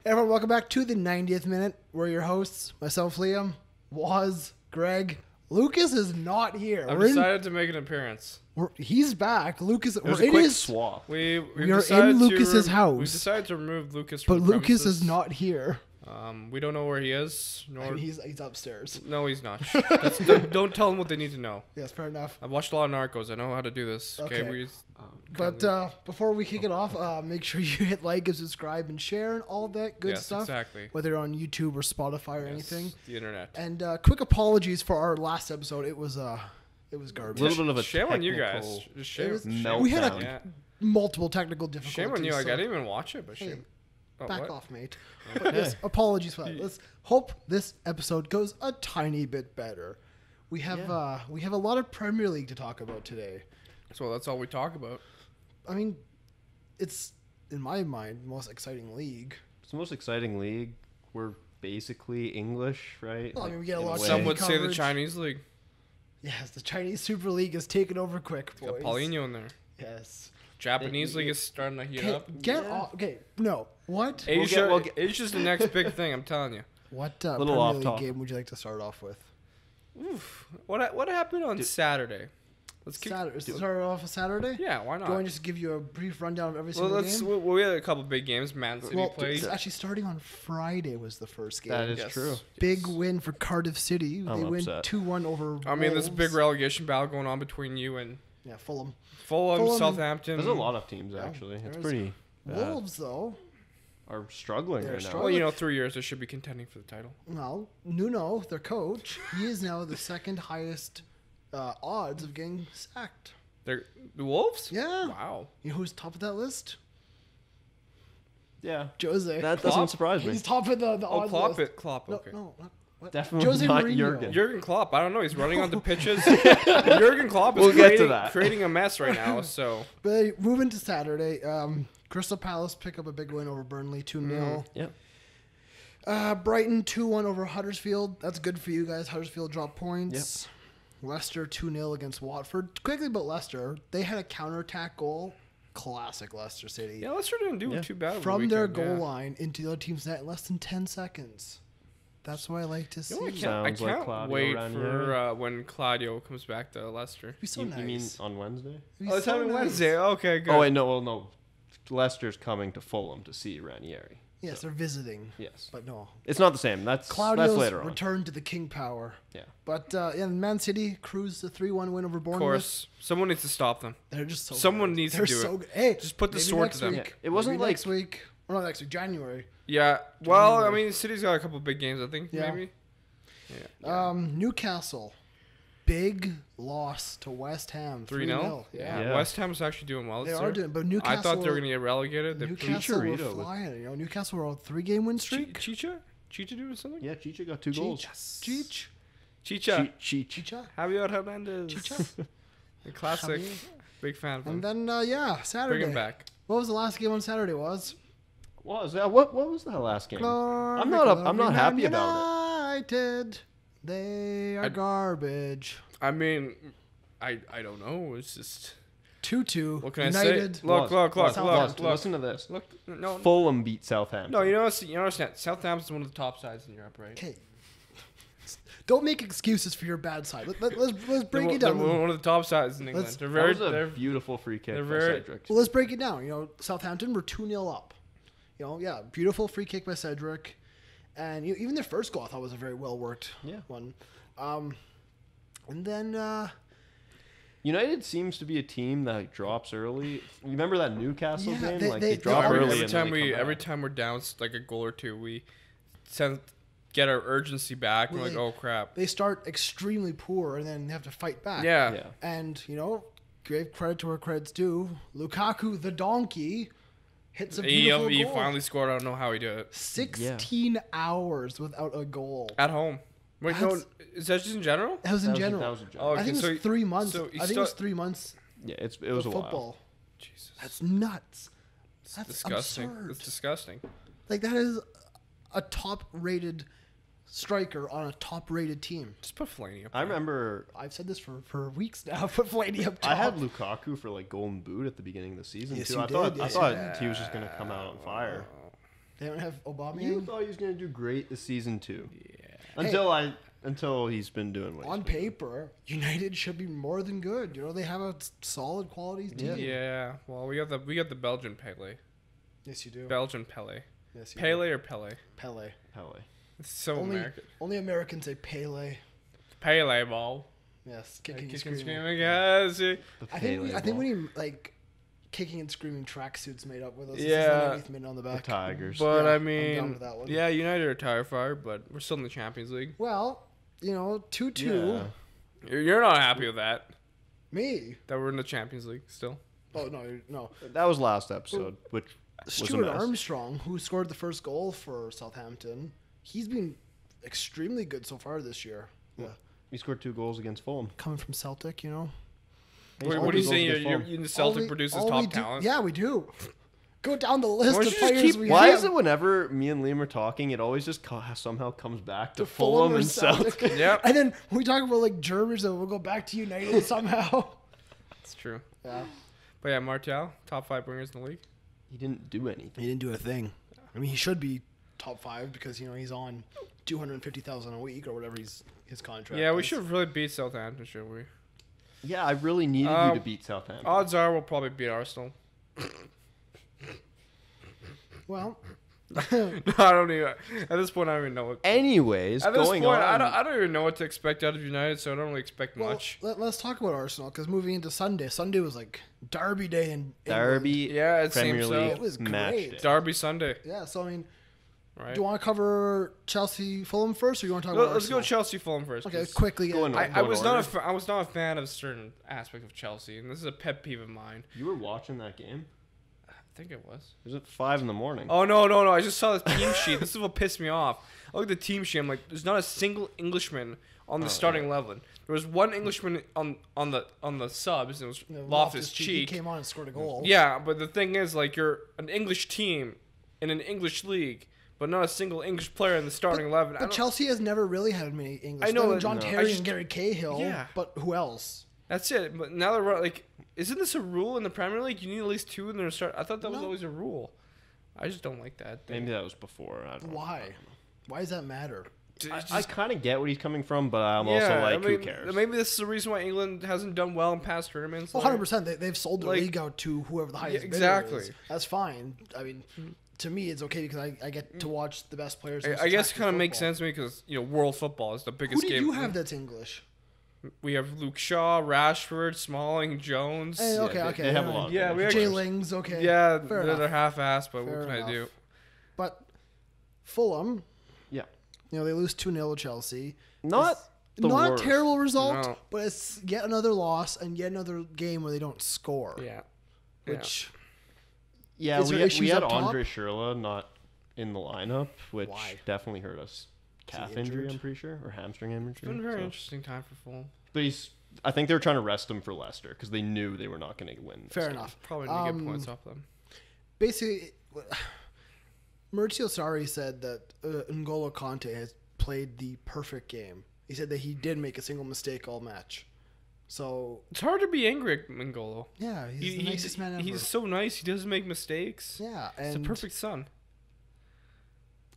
Everyone, welcome back to the 90th minute. We're your hosts, myself, Liam, Waz, Greg. Lucas is not here. I've decided to make an appearance. He's back. Lucas, It was a quick swap. We are in Lucas's house. We decided to remove Lucas but from the Lucas premises. is not here. We don't know where he is. Nor He's upstairs. No, he's not. Don't tell them what they need to know. Yes, fair enough. I've watched a lot of Narcos. I know how to do this. Okay. But before we kick it off, make sure you hit like and subscribe and share and all that good stuff. Exactly. Whether you're on YouTube or Spotify or anything. The internet. And quick apologies for our last episode. It was garbage. A little bit of a shame on you guys. Just shame. We had multiple technical difficulties. Shame on you. Like, I didn't even watch it, but shame. Back off, mate. But yes, apologies for that. Let's hope this episode goes a tiny bit better. We have a lot of Premier League to talk about today. So that's all we talk about. I mean, it's in my mind the most exciting league. It's the most exciting league. We're basically English, right? Well, I mean, we get a lot of Some would say the coverage. Chinese league. Yes, the Chinese Super League is taking over quick, boys. Got Paulinho in there. Yes. Japanese league is starting to heat up. Get off. Okay, no. What? Asia's the next big thing. I'm telling you. What Little Premier off League topic. game would you like to start off with? Oof. What happened on Saturday? Let's start off with Saturday? Yeah, why not? Do I just give you a brief rundown of every Well, single game? we had a couple big games. Man City played. Actually, starting on Friday was the first game. That is true. Big win for Cardiff City. I'm They win upset. 2-1 over I mean, there's a big Wolves. relegation battle going on between you and Fulham. Fulham, Southampton. There's a lot of teams, actually. It's pretty bad. Wolves, though. Are struggling right now. Well, 3 years they should be contending for the title. Well, Nuno, their coach, he is now the second highest odds of getting sacked. They're the Wolves? Yeah. Wow. You know who's top of that list? Yeah. Jose. That doesn't surprise me. He's top of the odds list. Klopp. No, Okay. no. What? Definitely Jose not Mourinho. Jurgen. Klopp. I don't know. He's running on the pitches. Jurgen Klopp is We'll get to that. creating a mess right now. So But moving to Saturday, Crystal Palace pick up a big win over Burnley, 2-0. Yep. Brighton 2-1 over Huddersfield. That's good for you guys. Huddersfield dropped points. Yep. Leicester 2-0 against Watford. Quickly about Leicester, they had a counterattack goal. Classic Leicester City. yeah, Leicester didn't do too bad over the From their weekend, goal line into the other team's net in less than 10 seconds. That's what I like to see. I Sounds like can't Claudio wait Ranieri. for when Claudio comes back to Leicester. It'd be so You nice. mean on Wednesday? It'd be Oh, it's so happening nice. Wednesday. Okay, good. Oh, wait, no. Leicester's coming to Fulham to see Ranieri. Yes, they're visiting. Yes. But no. It's not the same. That's Claudio's later on. return to the king power. Yeah. But in Man City cruised the 3-1 win over Bournemouth. Of course, someone needs to stop them. They're just so Someone good. needs to They're do so it. good. Hey, Just put the maybe sword next to them. week. Yeah, it wasn't Maybe like- next week. Or not next week, January. Yeah. Well, I mean, City's got a couple big games. I think Yeah. maybe. Yeah. Newcastle, big loss to West Ham. 3-0. Yeah. Yeah. West Ham's actually doing well. They this are year. doing, but Newcastle. I thought they were going to get relegated. They Newcastle were Chicharito was- flying. Newcastle were on a 3-game win streak. Chicha doing something? Yeah, Chicha got 2 goals. Cheech. Chicha. Chicha. Javier Hernandez. Chicha. The classic. Javier. Big fan of him. And then Saturday. Bring him back. What was the last game on Saturday? Was What was that? What was that last game? I'm not happy about United. They are garbage. I mean, I don't know. It's just 2-2. what can United. I say? Look. Listen to this. Look. No. Fulham beat Southampton. No, you understand. Southampton's one of the top sides in Europe, right? Okay. Don't make excuses for your bad side. Let's break it down. One of the top sides in England. They're very. That was a They're beautiful free kick they're by very- Cedric. Well, let's break it down. Southampton were 2-0 up. Beautiful free kick by Cedric. And even their first goal I thought was a very well-worked one. And then... United seems to be a team that drops early. Remember that Newcastle game? They they drop are- early. every time we're down like a goal or two, we get our urgency back. We're like, oh crap. They start extremely poor and then they have to fight back. Yeah. And, give credit to where credit's due. Lukaku, the donkey, hits a beautiful He goal. finally scored. I don't know how he did it. 16 hours without a goal. At home. Wait, no, is that just in general? That was in general. That was in general. Oh, I think it was 3 months. so I think it was 3 months Yeah, it was a of while. football. Jesus. That's nuts. That's disgusting. absurd. That's disgusting. Like, that is a top-rated striker on a top-rated team. Just put Fellaini up I there. remember I've said this for weeks now. Put Fellaini up top. I had Lukaku for Golden Boot at the beginning of the season Yes, too. you I did. thought Yes, I you thought he was just gonna come out on fire. They don't have You Aubameyang. thought he was going to do great this season too. Yeah. Until he's been doing what On he's been doing. paper, United should be more than good. You know, they have a solid quality team. Yeah. Well, we got the Belgian Pele. Yes, you do. Belgian Pele. Yes, you Pele or Pele? Pele. It's so Only, American. only Americans say Pele. Pele ball. Yes, kicking and Kicking, screaming. screaming. Yes. The I Pele think we ball. need like kicking and screaming tracksuits made up with us. Yeah. 8th minute on the The back. Tigers. But Yeah, I I'm down mean, with that one. yeah, United are tire fire, but we're still in the Champions League. Well, 2-2. Yeah. You're not happy with that? Me? That we're in the Champions League still? Oh no. That was last episode, which was a Stuart mess. Armstrong, who scored the first goal for Southampton, he's been extremely good so far this year. Yeah. He scored 2 goals against Fulham. Coming from Celtic, He What scored are you 2 goals saying? against You're Fulham. in the Celtic produces all we top do- talent? Yeah, we do. Go down the list Why of don't you just players keep- we Why have. is it whenever me and Liam are talking, it always just somehow comes back to Fulham Fulham or and Celtic? Celtic? Yep. And then when we talk about like Germans, then we'll go back to United somehow. It's true. Yeah. But yeah, Martial, top 5 bringers in the league. He didn't do anything. He didn't do a thing. I mean, he should be top 5 because he's on 250,000 a week or whatever his contract. Yeah, we is. should have really beat Southampton, shouldn't we? Yeah, I really needed you to beat Southampton. Odds are we'll probably beat Arsenal. Well, No, I don't even. At this point, I don't even know what. Anyways, At this going point, on. I don't even know what to expect out of United, so I don't really expect well much. let's talk about Arsenal because moving into Sunday. Sunday was like Derby Day in Derby, Yeah, it Premier seems so. League It was match great. day. Derby Sunday, England. Yeah, so I mean, right? do you want to cover Chelsea Fulham first, or you want to talk about Let's go Arsenal? Chelsea Fulham first. Okay, 'cause quickly. Go in I order. I was not order. I was not a fan of a certain aspect of Chelsea, and this is a pet peeve of mine. You were watching that game? I think it was. It was at 5 in the morning. Oh no! I just saw the team sheet. This is what pissed me off. I looked at the team sheet. I'm like, there's not a single Englishman on the starting 11. There was one Englishman on the subs. And it was Loftus He Cheek. came on and scored a goal. Yeah, but the thing is, like, you're an English team in an English league, but not a single English player in the starting 11. But Chelsea has never really had many English. I know They have that- John no. Terry I just- and Gary Cahill. Yeah. But who else? That's it. But now they're like, isn't this a rule in the Premier League? You need at least 2 in the start. I thought that was No. always a rule. I just don't like that. Maybe that was before. I don't know. Why? Why does that matter? I kind of get what he's coming from, but I'm also like, who cares? Maybe this is the reason why England hasn't done well in past tournaments. Well, 100%. They've sold the like- league out to whoever the highest Yeah, bidder exactly. is. That's fine. I mean, to me, it's okay because I get to watch the best players. I guess it kind of makes sense to me because world football is the Who biggest do game. you have that's English? We have Luke Shaw, Rashford, Smalling, Jones. Eh, okay, they- okay. they have a never lot mind. of Yeah, we English Jay actually- players. Lings, okay. Yeah, Fair they're enough. half-assed, but Fair what can I do? enough. But Fulham, Yeah. they lose 2-0 to Chelsea. Not the Not worst. a terrible result, No. but it's yet another loss and yet another game where they don't score. Yeah. Which Yeah, Is there we issues had up top? Andre Schürrle not in the lineup, which Why? definitely hurt us. Calf he injury, injured? I'm pretty sure, or hamstring injury. It's been a very so. interesting time for Fulham. But I think they were trying to rest him for Leicester because they knew they were not going to win. this fair game. enough. Probably need to get points off them. Basically, Maurizio Sarri said that N'Golo Kante has played the perfect game. He said that he did make a single mistake all match. So It's hard to be angry at Mangolo. yeah, he's the nicest man ever. He's so nice. He doesn't make mistakes. yeah, He's a and perfect son.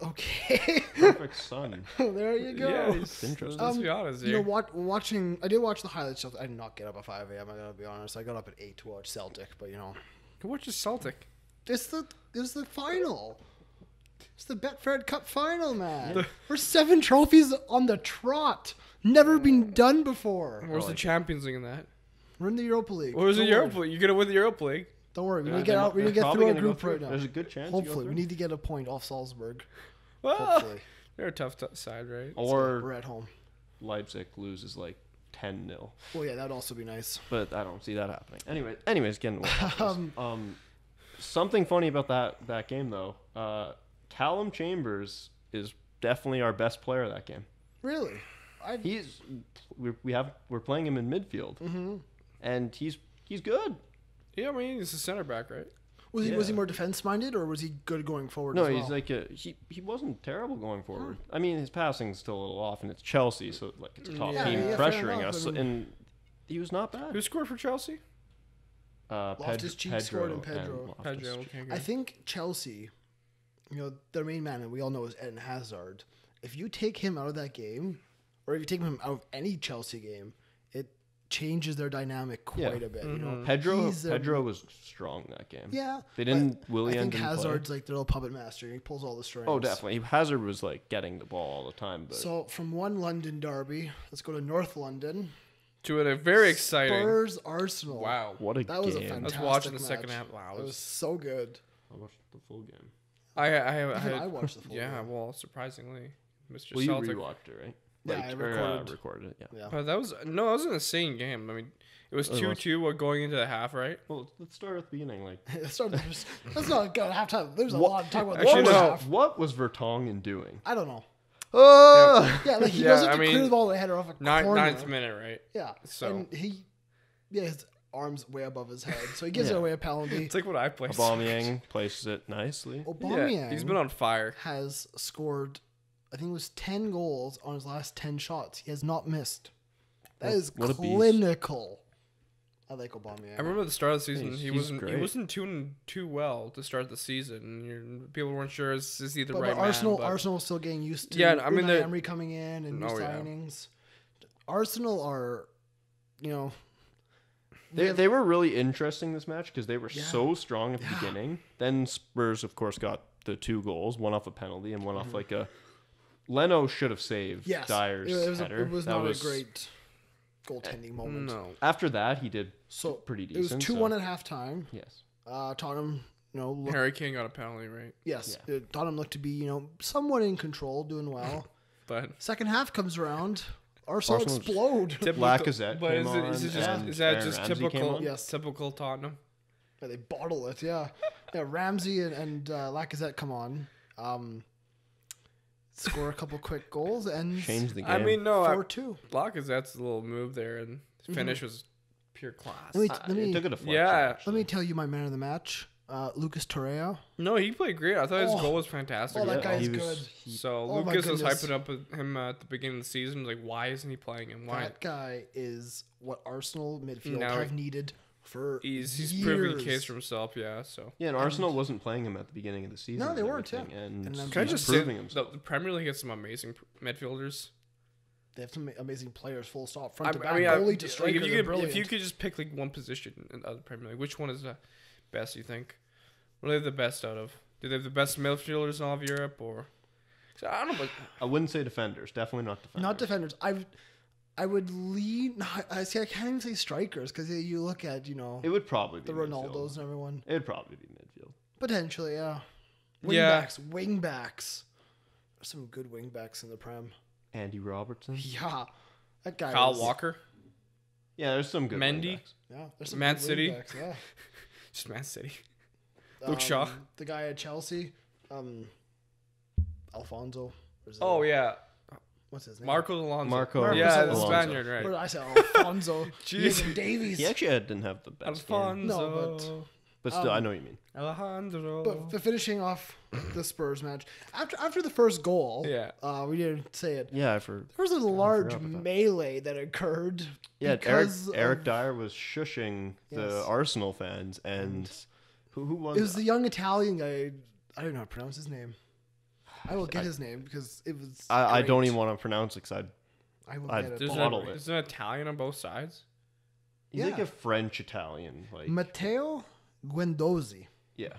okay, Perfect son. there you go. Yeah, It's interesting. let's be honest You know, here. watching. I did watch the highlights. I did not get up at 5 a.m. I gotta be honest. I got up at 8 to watch Celtic, but Go watch the Celtic. it's the final. It's the Betfred Cup final, man. We're 7 trophies on the trot. Never been done before. Where's the Champions League in that? We're in the Europa League. What was the Don't Europa worry. League? You're gonna win the Europa League. Don't worry. We Yeah, need to get out. We need to they're get probably through our gonna go group through. right now. There's a good chance. you go Hopefully, we through. need to get a point off Salzburg. Well, Hopefully, they're a tough side, right? Or we're at home. Leipzig loses like 10-0. Well, yeah, that'd also be nice. But I don't see that happening. Anyways, getting away. Something funny about that game though. Callum Chambers is definitely our best player that game. Really, We're playing him in midfield, and he's good. Yeah, I mean he's a center back, right? was Yeah. he more defense minded or was he good going forward? No, as well? he's like he wasn't terrible going forward. I mean, his passing's still a little off, and it's Chelsea, so like it's a top Yeah, team fair pressuring enough. us, I mean- and he was not bad. Who scored for Chelsea? Loftus-Cheek scored and Pedro. Loftus-Cheek. Pedro. Okay, good. I think Chelsea their main man, and we all know is Eden Hazard. If you take him out of that game, or if you take him out of any Chelsea game, it changes their dynamic quite a bit. Pedro was strong that game. Yeah, they didn't. I think Hazard's like the little puppet master. He pulls all the strings. Oh, definitely. Hazard was like getting the ball all the time. But so from one London derby, let's go to North London. To a very exciting Spurs Arsenal. Wow, what a that game! was a fantastic I was watching the match. second half. Wow, it was so good. I watched the full game. I watched the full game. Well, surprisingly, Mr. Well, you Celtic. rewatched it, right? Yeah, I recorded. Recorded it. Yeah. But that was an insane game. I mean, it was 2-2 going into the half, right? Well, let's start at the beginning. Like, Let's not go at halftime. There's a lot to talk about. Actually, no. What was Vertonghen doing? I don't know. Oh, Yeah, like he goes up to clear the ball and header off a corner. Ninth minute, right? Yeah. So and his arms way above his head, so he gives it away a penalty. it's like what I play. Aubameyang places it nicely. Aubameyang he's been on fire. has scored, I think it was 10 goals on his last 10 shots. He has not missed. That is clinical. I like Aubameyang. I remember at the start of the season, he great. wasn't doing too well to start the season. People weren't sure is he the but right Arsenal, man. But Arsenal still getting used to. Yeah, I mean, Unai Emery coming in and new signings. Arsenal are, They were really interesting this match because they were so strong at the beginning. Then Spurs, of course, got the 2 goals, one off a penalty and one off like a. Leno should have saved Dyer's header. It was not a great goaltending moment. No. After that, he did pretty decent. It was 2-1 at halftime. Yes. Tottenham, Harry Kane got a penalty, right? Yes. Yeah. Tottenham looked to be, somewhat in control, doing well. But second half comes around. Arsenal explode. Lacazette but came on. Is that just Ramsey typical? Yes. Typical Tottenham. Yeah, they bottle it. Yeah. Ramsey and Lacazette come on. Score a couple quick goals and change the game. I mean, no, 4-2. Lacazette's a little move there, and his finish was pure class. It took a deflection. Yeah. Let me tell you my man of the match, Lucas Torreira. No, he played great. I thought his goal was fantastic. Oh, that guy's good. So Lucas was hyping up him at the beginning of the season. Like, why isn't he playing him? Why? That guy is what Arsenal midfield have needed for he's years. proving the case for himself. Yeah. So and Arsenal wasn't playing him at the beginning of the season. No, they weren't. Yeah. And can I just proving say himself. the Premier League has some amazing midfielders. They have some amazing players, full stop, front to back, I mean, goalie to striker. If you could just pick like one position in the Premier League, which one is the best? You think? What are they the best out of? Do they have the best midfielders in all of Europe, or? I don't know. But I wouldn't say defenders. Definitely not defenders. Not defenders. I would lean. I can't even say strikers because you look at It would probably be the Ronaldos and everyone. It would probably be midfield. Potentially, yeah. Wingbacks. There's some good wingbacks in the Prem. Andy Robertson. Yeah, that guy. Kyle Walker. Yeah, there's some good. Mendy. Wingbacks. Yeah, there's some Man good City. wingbacks, yeah. Just Man City. Luke Shaw. The guy at Chelsea. Alfonso. Yeah. What's his name? Marco Alonso. Marco. Yeah, Alonso. the Spaniard, right? What did I say? Alfonso. Jeez. Davies. He actually didn't have the best game. Alfonso. But still, I know what you mean. Alejandro. But finishing off the Spurs match, after the first goal, we didn't say it. Yeah, there was a large melee that occurred. Yeah, Eric Dyer was shushing the Arsenal fans, and who was it? Was the young Italian guy. I don't know how to pronounce his name. I will get his name because it was. I don't even want to pronounce it because I will get it. There's an Italian on both sides. He's like a French Italian, like Matteo Guendouzi. Yeah.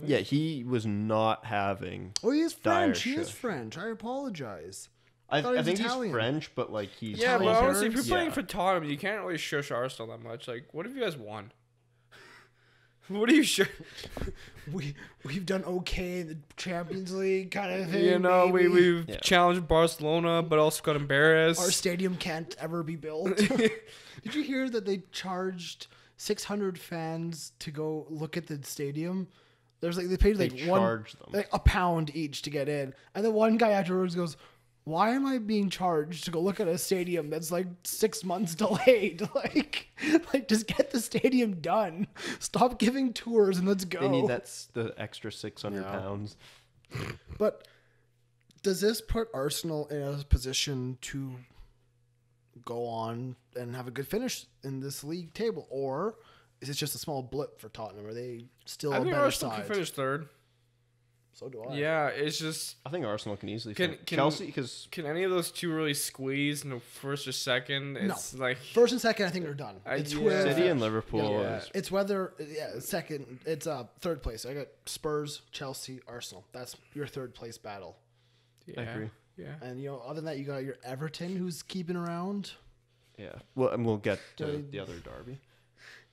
Yeah, he was not having. Oh, he is French. He is French. I apologize. I think he's French, but like he's. Yeah, but honestly, if you're playing for Tottenham, you can't really shush Arsenal that much. Like, what have you guys won? What are you sure? We've done okay in the Champions League kind of thing. You know, we've challenged Barcelona, but also got embarrassed. Our stadium can't ever be built. Did you hear that they charged 600 fans to go look at the stadium? There's they paid a pound each to get in, and the one guy afterwards goes, "Why am I being charged to go look at a stadium that's like 6 months delayed? like just get the stadium done. Stop giving tours and let's go." They need the extra 600 pounds. But does this put Arsenal in a position to go on and have a good finish in this league table, or is it just a small blip for Tottenham? Are they still a better Arsenal side? can finish third. So do I. Yeah, it's just. I think Arsenal can easily. Chelsea, because can any of those two really squeeze in the first or second? It's like first and second. I think are done. It's City and Liverpool. Yeah. It's whether second. It's third place. I got Spurs, Chelsea, Arsenal. That's your third place battle. Yeah. I agree. Yeah. And other than that, you got your Everton, who's keeping around. Yeah. Well, and we'll get to the other derby.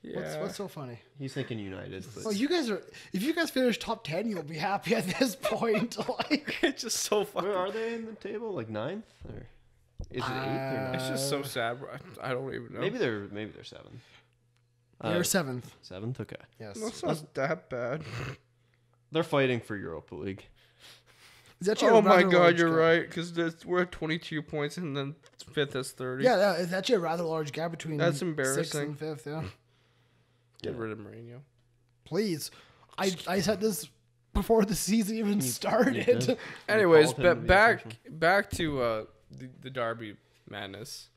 Yeah. What's so funny? He's thinking United. Well, you guys are. If you guys finish top 10, you'll be happy at this point. Like, it's just so funny. Where are they in the table? Like 9th, or is it 8th or 9th? It's just so sad. Bro. I don't even know. Maybe they're 7th. They're 7th. 7th. Okay. Yes. That's not that bad. They're fighting for Europa League. Is that oh my God, you're right. Because we're at 22 points and then 5th is 30. Yeah, it's actually a rather large gap between. That's embarrassing. 6th and 5th. Yeah. Get rid of Mourinho. Please. I said this before the season even started. Anyways, back to the derby madness.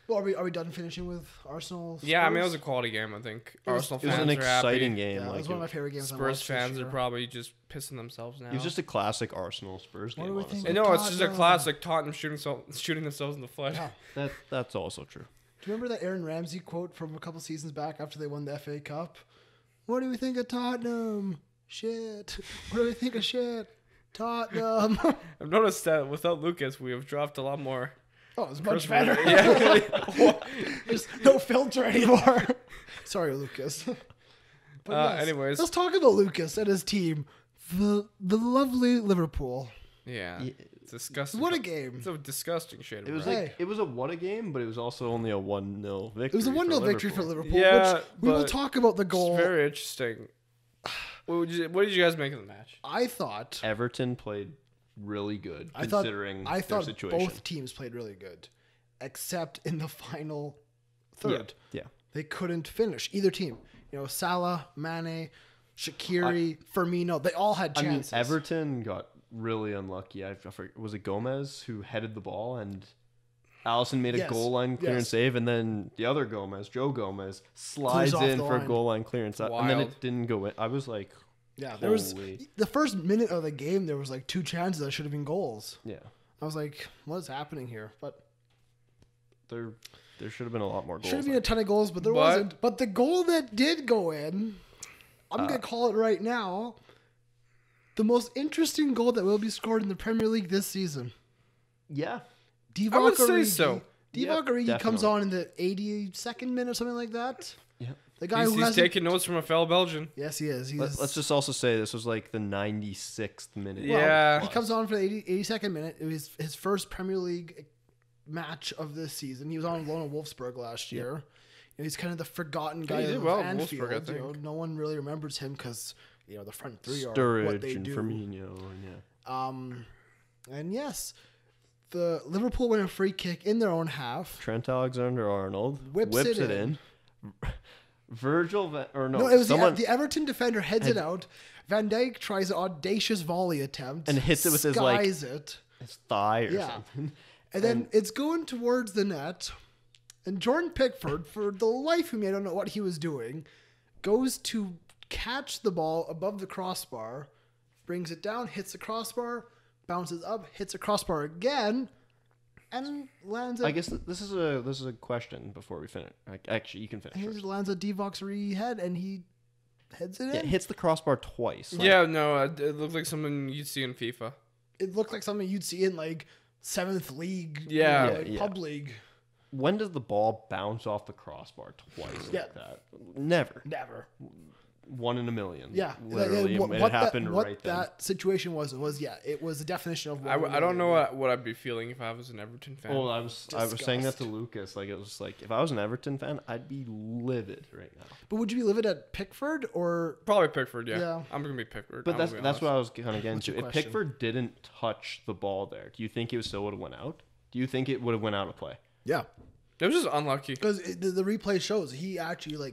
Well, are we done finishing with Arsenal? Spurs? Yeah, I mean, it was a quality game, I think. Arsenal fans it was an exciting happy. game. Yeah, it was one of my favorite games. Spurs fans are probably just pissing themselves now. It was just a classic Arsenal Spurs game. Honestly. I know, it's just a classic Tottenham shooting themselves in the foot. Yeah. That's also true. Do you remember that Aaron Ramsey quote from a couple seasons back after they won the FA Cup? What do we think of Tottenham? Shit. What do we think of shit? Tottenham. I've noticed that without Lucas, we have dropped a lot more. Oh, it's much better. Yeah. There's no filter anymore. Sorry, Lucas. But anyways. Let's talk about Lucas and his team. The lovely Liverpool. Yeah. It's disgusting. What a game. It's a disgusting shade of It was red. like it was a what a game, but it was also only a 1-0 victory. It was a 1-0 victory for Liverpool. Yeah, which we will talk about the goal. It's very interesting. What did you guys make of the match? I thought Everton played really good considering I thought their situation. both teams played really good, except in the final third. Yeah. They couldn't finish. Either team. Salah, Mane, Shaqiri, Firmino, they all had chances. I mean, Everton got really unlucky. I forget, was it Gomez who headed the ball and Alisson made a goal line clearance save, and then the other Gomez, Joe Gomez, slides in for a goal line clearance, and then it didn't go in. I was like, yeah, there was the first minute of the game. There was like 2 chances that should have been goals. Yeah, I was like, what is happening here? But there should have been a lot more goals. Should have been a ton of goals, but there wasn't. But the goal that did go in, I'm gonna call it right now, the most interesting goal that will be scored in the Premier League this season. Yeah. I would say so. Divock Origi comes on in the 82nd minute or something like that. Yeah. The guy he's taking notes from a fellow Belgian. Yes, he is. Let's just also say this was like the 96th minute. Yeah. He comes on for the 82nd minute. It was his first Premier League match of this season. He was on loan at Wolfsburg last year. He's kind of the forgotten guy of Anfield. Wolfsburg, I think. No one really remembers him because the front three Sturridge are what they and do. Firmino, And yes, the Liverpool win a free kick in their own half. Trent Alexander-Arnold whips it in. Virgil, No, it was the Everton defender heads it out. Van Dijk tries an audacious volley attempt and hits it with his thigh or something. And then it's going towards the net. And Jordan Pickford, for the life of me, I don't know what he was doing, goes to catch the ball above the crossbar, brings it down, hits the crossbar, bounces up, hits a crossbar again, and lands it. I guess this is a question before we finish. Actually, you can finish. He lands a Divock Origi head, and he heads it in. It hits the crossbar twice. Yeah, no, it looked like something you'd see in FIFA. It looked like something you'd see in like 7th League, pub league. When does the ball bounce off the crossbar twice like that? Never. 1 in a million. Yeah, literally, it happened right then. What that situation was it was the definition of. I don't know what I'd be feeling if I was an Everton fan. Oh, I was saying that to Lucas. Like it was like if I was an Everton fan, I'd be livid right now. But would you be livid at Pickford or probably Pickford? Yeah. I'm gonna be Pickford. But that's what I was kind of getting to. If Pickford didn't touch the ball there, do you think it still would have went out? Do you think it would have went out of play? Yeah, it was just unlucky because the replay shows he actually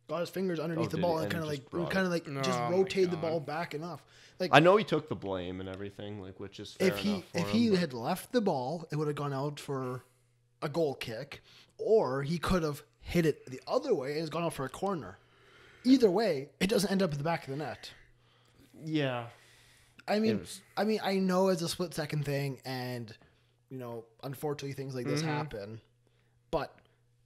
got his fingers underneath the ball and kind of just rotated the ball back enough. Like I know he took the blame and everything, which is fair enough. If he had left the ball, it would have gone out for a goal kick, or he could have hit it the other way and it's gone out for a corner. Either way, it doesn't end up at the back of the net. Yeah, I mean, I know it's a split second thing, and unfortunately, things like this happen. But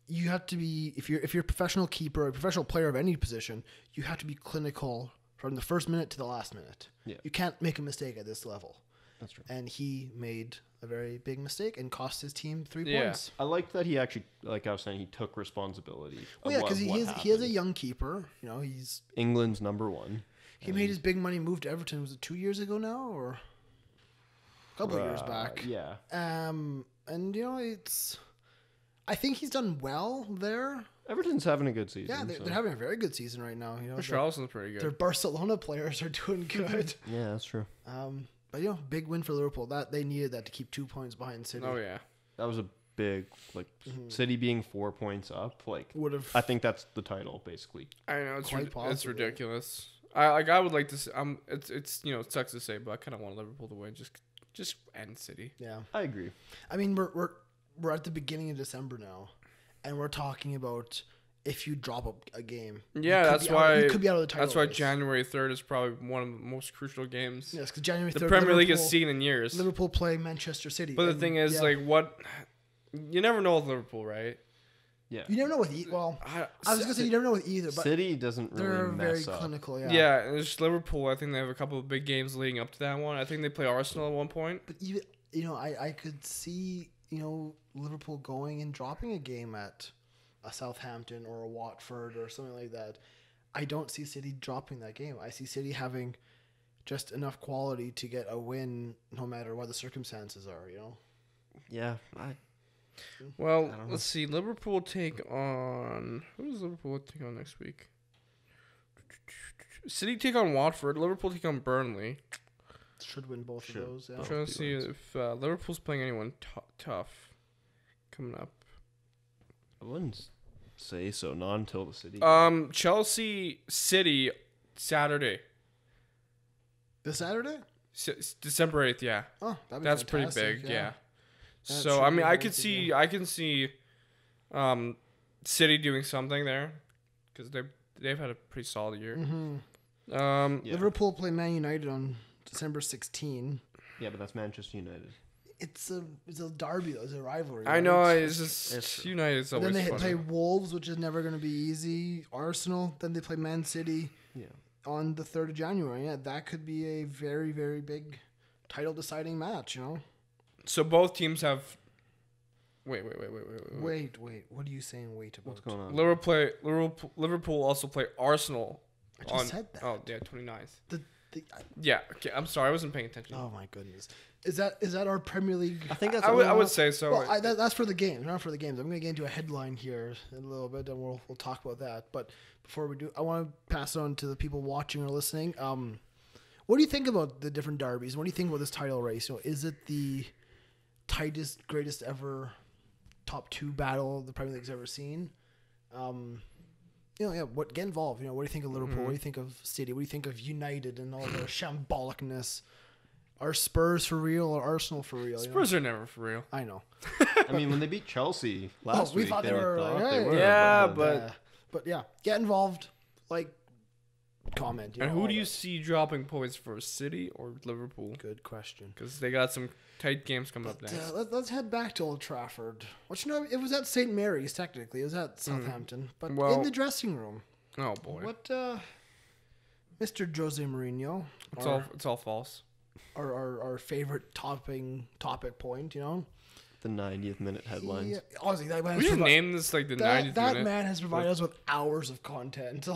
you have to be if you're a professional keeper, a professional player of any position, you have to be clinical from the first minute to the last minute. Yeah. You can't make a mistake at this level. That's true. And he made a very big mistake and cost his team 3 points. I like that he actually, like I was saying, he took responsibility. Well, yeah, because he is a young keeper. He's England's number one. He made his big money move to Everton. Was it 2 years ago now, or a couple of years back? Yeah. And it's. I think he's done well there. Everton's having a good season. Yeah, they're having a very good season right now. Charleston's pretty good. Their Barcelona players are doing good. Yeah, that's true. But big win for Liverpool. That they needed that to keep 2 points behind City. Oh yeah, that was a big City being 4 points up. Would have. I think that's the title basically. I know it's ridiculous. I would like to. It sucks to say, but I kind of want Liverpool to win. Just end City. Yeah, I agree. I mean, we're at the beginning of December now, and we're talking about if you drop a game. Yeah, that's why you could be out of the title. That's why January 3rd is probably one of the most crucial games. Yes, because January 3rd, the Premier League has seen in years. Liverpool play Manchester City. But the thing is, what you never know with Liverpool, right? Yeah, you never know with I was gonna say you never know with either. But City doesn't really they're mess very up. clinical. Yeah, yeah. And it's Liverpool. I think they have a couple of big games leading up to that one. I think they play Arsenal at one point. But even I could see Liverpool going and dropping a game at a Southampton or a Watford or something like that. I don't see City dropping that game. I see City having just enough quality to get a win no matter what the circumstances are. Yeah. Well, let's see. Liverpool take on... Who does Liverpool take on next week? City take on Watford. Liverpool take on Burnley. Should win both of those. Yeah. I'm trying to see if Liverpool's playing anyone tough coming up. I wouldn't say so. Not until the City. Chelsea City Saturday. This Saturday? December 8th. Yeah. Oh, that's fantastic. Pretty big. Yeah. That So I mean, I can see, City doing something there because they've had a pretty solid year. Mm-hmm. Liverpool play Man United on December 16. Yeah, but that's Manchester United. It's a derby though. It's a rivalry. I know. It's just United's always. Then they funny. play Wolves, which is never going to be easy. Arsenal. Then they play Man City. Yeah. On the 3rd of January. Yeah, that could be a very, very big title deciding match. So both teams have. Wait. Wait. What are you saying? Wait about? What's going on? Liverpool also play Arsenal. I just said that. Oh yeah, 29th. Yeah. Okay. I'm sorry. I wasn't paying attention. Oh my goodness. Is that our Premier League? I think that's. I would say so. Well, that's for the games, not for the games. I'm going to get into a headline here in a little bit, and we'll talk about that. But before we do, I want to pass on to the people watching or listening. What do you think about the different derbies? What do you think about this title race? Is it the tightest, greatest ever top 2 battle the Premier League's ever seen? What get involved? What do you think of Liverpool? Mm-hmm. What do you think of City? What do you think of United and all their shambolicness? Are Spurs for real or Arsenal for real? Spurs are never for real. I know. I mean, when they beat Chelsea last we week, thought they were. But get involved. Comment. And who do you see dropping points for, City or Liverpool? Good question. Because they got some tight games coming up next. Let's head back to Old Trafford. It was at St. Mary's technically. It was at Southampton, but in the dressing room. Oh boy. What, Mr. Jose Mourinho? It's all false. Our favorite topic point, The 90th minute headlines. Honestly, that man. We should name this the 90th minute. That man has provided us with hours of content.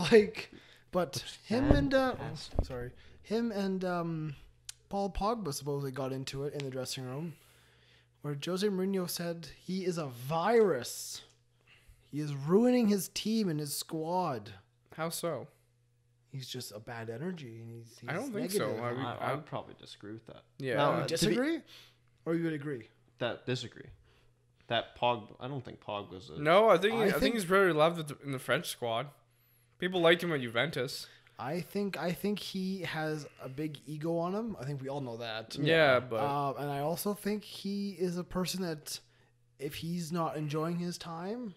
But him and Paul Pogba supposedly got into it in the dressing room, where Jose Mourinho said he is a virus. He is ruining his team and his squad. How so? He's just a bad energy. And he's I don't think negative. so. I would probably disagree with that. Yeah. No, you disagree? Or you would agree? Disagree. That Pogba, I don't think Pogba's a... No, I think he's very loved in the French squad. People liked him at Juventus. I think he has a big ego on him. I think we all know that. Yeah, but... and I also think he is a person that if he's not enjoying his time,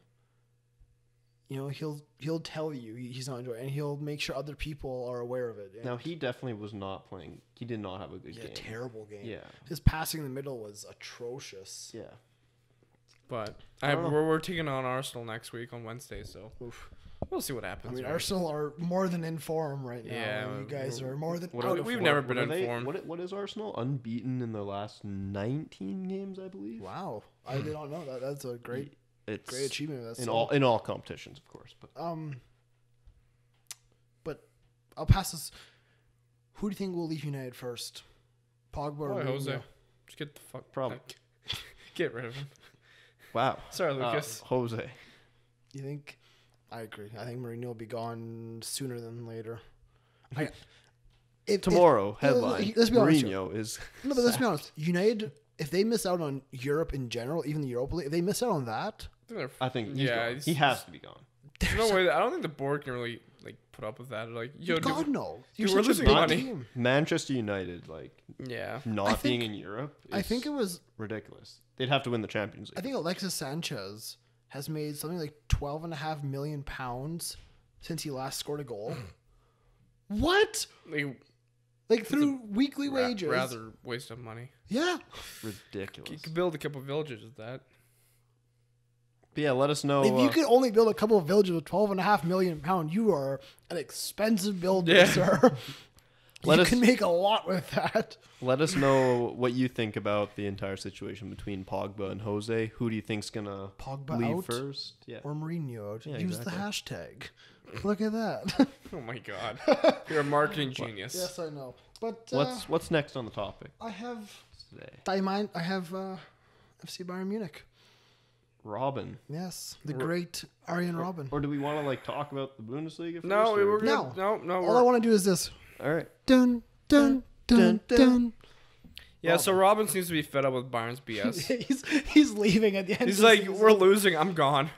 he'll tell you he's not enjoying it, and he'll make sure other people are aware of it. Now, he definitely was not playing. He did not have a good game. Terrible game. Yeah. His passing in the middle was atrocious. Yeah. But we're taking on Arsenal next week on Wednesday, so we'll see what happens. I mean, Arsenal are more than in form right now. Yeah, you guys are more than. We've never been in form. What is Arsenal? Unbeaten in their last 19 games, I believe. Wow, I did not know that. That's a great achievement. That's in all competitions, of course. But I'll pass this. Who do you think will leave United first? Pogba or Jose? Just get the fuck. Probably. Get rid of him. Wow. Sorry, Lucas. Jose. You think? I agree. I think Mourinho will be gone sooner than later. Tomorrow, headline. Let's be honest. Mourinho is. No, but let's be honest. United, if they miss out on Europe in general, even the Europa League, if they miss out on that, I think he has to be gone. There's no way. I don't think the board can really put up with that. Like, God no. Dude, we're losing money. Manchester United, not being in Europe. I think it was ridiculous. They'd have to win the Champions League. I think Alexis Sanchez has made something like £12.5 million since he last scored a goal. What? Like through weekly wages. Rather waste of money. Yeah. Ridiculous. You could build a couple villages with that. But yeah, let us know. If you could only build a couple of villages with £12.5 million, you are an expensive builder, sir. You can make a lot with that. Let us know what you think about the entire situation between Pogba and Jose. Who do you think's gonna leave first? Yeah. Or Mourinho out? Use the hashtag. Look at that. Oh my God. You're a marketing genius. Yes, I know. But what's next on the topic? I have FC Bayern Munich. Robben. Yes, the great Arjen Robben. Or do we want to talk about the Bundesliga first? No, we're good. No. All I want to do is this. All right. Dun dun dun dun. Yeah, Robben. So Robben seems to be fed up with Bayern's BS. he's leaving at the end. He's like, we're losing. I'm gone.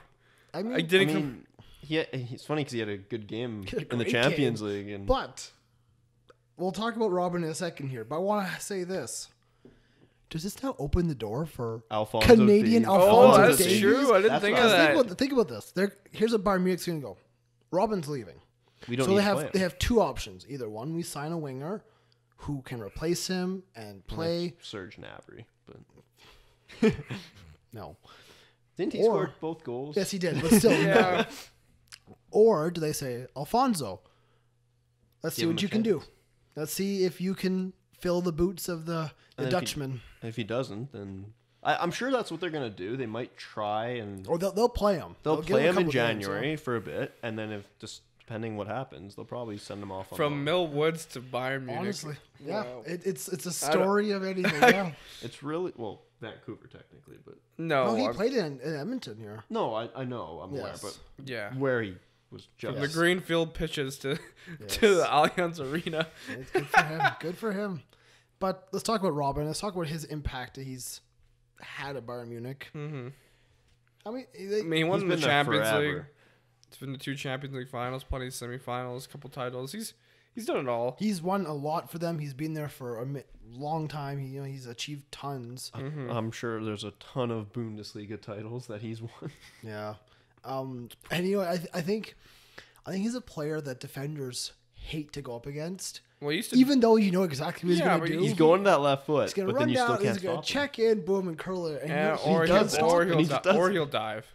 It's funny because he had a good game in the Champions League. But we'll talk about Robben in a second here. But I want to say this. Does this now open the door for Canadian Alphonso Davies? That's true. I didn't think of that. Think about this. Here's what Bayern Munich's going to go. Robben's leaving. They have two options. Either one, we sign a winger who can replace him and play. Serge Gnabry, but no. Didn't he score both goals? Yes, he did. But still, yeah. Or do they say, Alfonso, let's see what you can do. Let's see if you can fill the boots of the Dutchman. If he doesn't, then I'm sure that's what they're gonna do. They might try or they'll play him. They'll play him in January for a bit, and then if just depending what happens, they'll probably send him off from Mill Woods to Bayern Munich. Honestly, yeah, wow. It's a story of anything. Yeah, it's really Vancouver technically, but no, he played in Edmonton here. No, I know, I'm aware, but where he was just from the greenfield pitches to the Allianz Arena. It's good for him. Good for him. But let's talk about Robben. Let's talk about his impact that he's had at Bayern Munich. Mm-hmm. I mean, he won the Champions League. He's been to 2 Champions League finals, plenty of semifinals, a couple titles. He's done it all. He's won a lot for them. He's been there for a long time. He's achieved tons. Mm-hmm. I'm sure there's a ton of Bundesliga titles that he's won. Yeah, and I think he's a player that defenders hate to go up against. Well, even though you know exactly what he's going to do. He's going to that left foot. He's going to run down. He's going to check in, boom, and curl it. And he'll dive.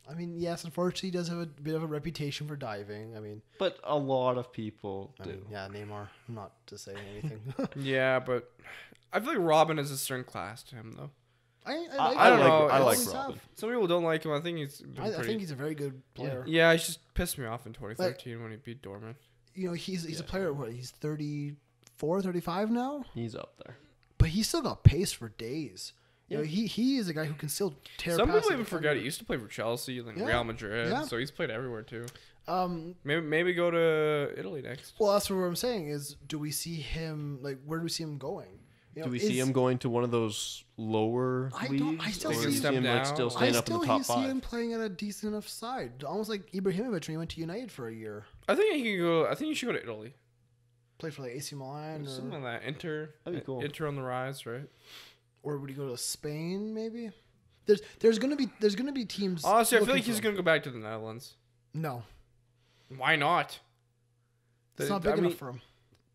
I mean, yes, unfortunately, he does have a bit of a reputation for diving. I mean, but a lot of people do. Neymar. Not to say anything. Yeah, but I feel like Robben is a certain class to him, though. I don't know. I like Robben. Some people don't like him. I think he's a very good player. Yeah, he just pissed me off in 2013 when he beat Dortmund. He's a player. What? He's 34, 35 now. He's up there, but he's still got pace for days. He is a guy who can still tear. Some people even forget he used to play for Chelsea and then Real Madrid, so he's played everywhere too. Maybe go to Italy next. Well, that's what I'm saying is, do we see him where do we see him going? Do we see him going to one of those lower leagues? I still see him still staying up in the top 5. I see him playing at a decent enough side, almost like Ibrahimovic when he went to United for a year. I think he can go. I think you should go to Italy. Play for AC Milan or something like that. Inter. That'd be cool. Inter on the rise, right? Or would he go to Spain? Maybe. There's gonna be teams. Honestly, I feel like he's gonna go back to the Netherlands. No. Why not? It's not big enough for him.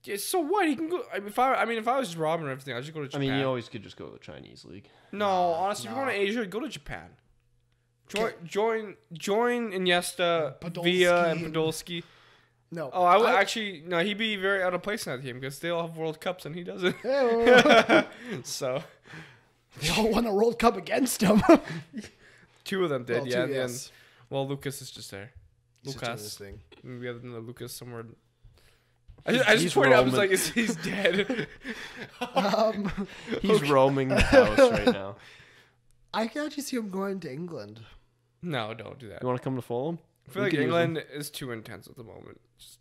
Yeah, so what? He can go. If I was Robben or everything, I'd just go to Japan. I mean, you always could just go to the Chinese league. No, honestly, if you're going to Asia, go to Japan. Join Iniesta, Villa, and Podolski. No. Oh, I would actually no. He'd be very out of place in that team because they all have World Cups and he doesn't. So they all won a World Cup against him. 2 of them did, well, yeah. 2, yes. Well, Lucas is just there. Lucas. We have another Lucas somewhere. I just pointed out, I was like, he's dead. He's roaming the house right now. I can actually see him going to England. No, don't do that. You want to come to Fulham? I feel like England is too intense at the moment. Just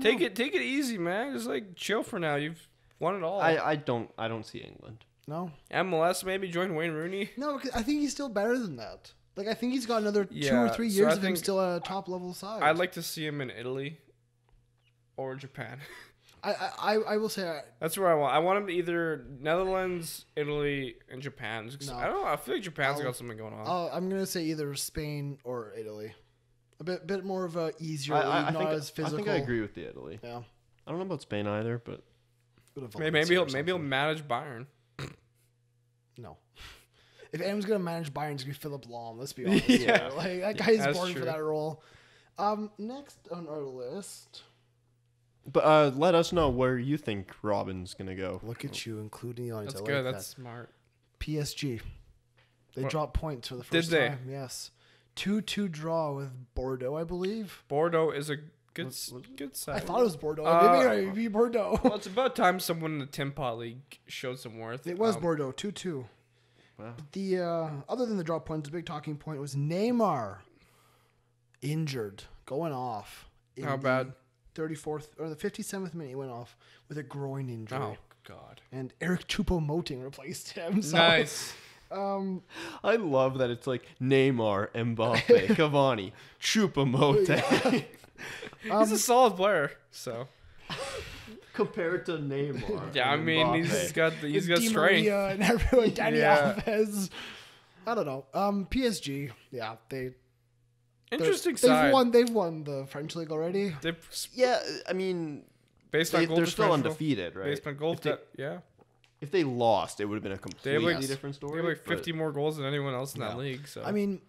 take it easy, man. Just like chill for now. You've won it all. I don't see England. No. MLS, maybe join Wayne Rooney. No, because I think he's still better than that. Like, I think he's got another 2 or 3 years of him still at a top level side. I'd like to see him in Italy or Japan. I will say that's where I want. I want him to either Netherlands, Italy, and Japan. No. I don't know. I feel like Japan's got something going on. I'm gonna say either Spain or Italy. A bit more of a easier league, not as physical. I think I agree with the Italy. Yeah. I don't know about Spain either, but maybe he'll manage Bayern. No. If anyone's gonna manage Bayern, it's gonna be Philip Lahm. Let's be honest. Yeah. Like, that guy's born for that role. Next on our list. But let us know where you think Robben's gonna go. Look at you, including the audience. That's good. That's smart. PSG. They dropped points for the first time. Yes. 2-2 draw with Bordeaux, I believe. Bordeaux is a good side. I thought it was Bordeaux. Maybe it be Bordeaux. Well, it's about time someone in the Tim Pot League showed some worth. It was Bordeaux, 2-2. Wow. The other than the drop points, the big talking point was Neymar injured, going off. How bad? 34th or the 57th minute, he went off with a groin injury. Oh God! And Eric Choupo-Moting replaced him. So, nice. I love that it's like Neymar, Mbappe, Cavani, Choupo-Moting. He's a solid player, so. Compared to Neymar. Yeah, I mean Mbappe. he's got Di strength. Maria and everyone. Dani Alves. I don't know. PSG. Yeah, Interesting side. They've won the French league already. Yeah, I mean, based on goal they're still undefeated, right? Based on goal, yeah. If they lost, it would have been a completely different story. They have like 50 more goals than anyone else in that league. So I mean,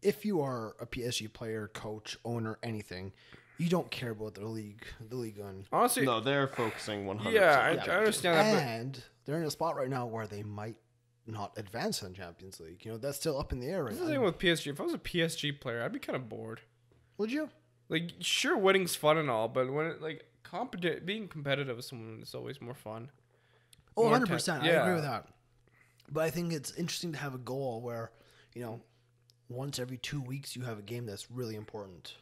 if you are a PSG player, coach, owner, anything, you don't care about the league on. Honestly, no, they're focusing 100%. Yeah, I understand that. And they're in a spot right now where they might not advance in Champions League. You know, that's still up in the air right now. The thing with PSG, if I was a PSG player, I'd be kind of bored. Would you? Like, sure, winning's fun and all, but when being competitive with someone is always more fun. Oh, 100%. I agree with that. But I think it's interesting to have a goal where, you know, once every 2 weeks you have a game that's really important.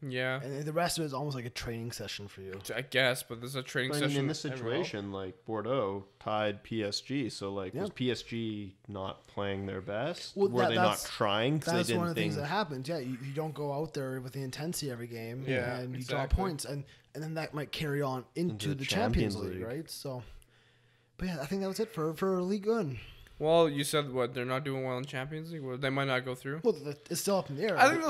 Yeah. And the rest of it is almost like a training session for you. I guess, but there's a training session. In this situation, like Bordeaux tied PSG, so like was PSG not playing their best? Well, Were they not trying? That's one of the things that happens. Yeah, you don't go out there with the intensity every game, and you draw points, and then that might carry on into the Champions League, right? So, but yeah, I think that was it for Ligue 1. Well, you said what they're not doing well in Champions League. Well, they might not go through. Well, it's still up in the air. I think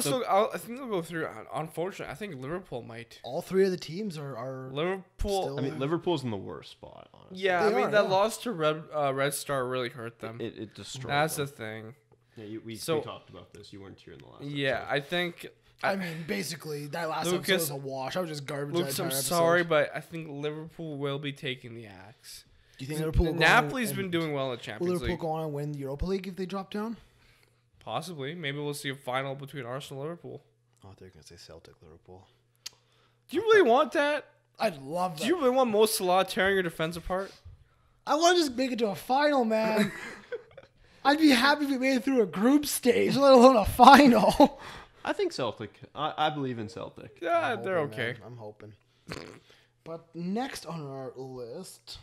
they'll go through. Unfortunately, I think Liverpool might. All three of the teams are Liverpool. I mean, Liverpool's in the worst spot. Honestly. Yeah, that loss to Red Star really hurt them. It destroyed. That's them. the thing. Yeah, we talked about this. You weren't here in the last. Yeah, episode. I think. I mean, basically, that last episode was a wash. I was just garbage. Lucas, I'm sorry, but I think Liverpool will be taking the axe. Do you think Liverpool? Napoli's been doing well in Champions League. Will Liverpool go on and win the Europa League if they drop down? Possibly. Maybe we'll see a final between Arsenal and Liverpool. Oh, they're gonna say Celtic Liverpool. Do you really want that? I'd love that. Do you really want Mo Salah tearing your defense apart? I want to just make it to a final, man. I'd be happy if we made it through a group stage, let alone a final. I think Celtic. I believe in Celtic. Yeah, they're okay. Man. I'm hoping. But next on our list.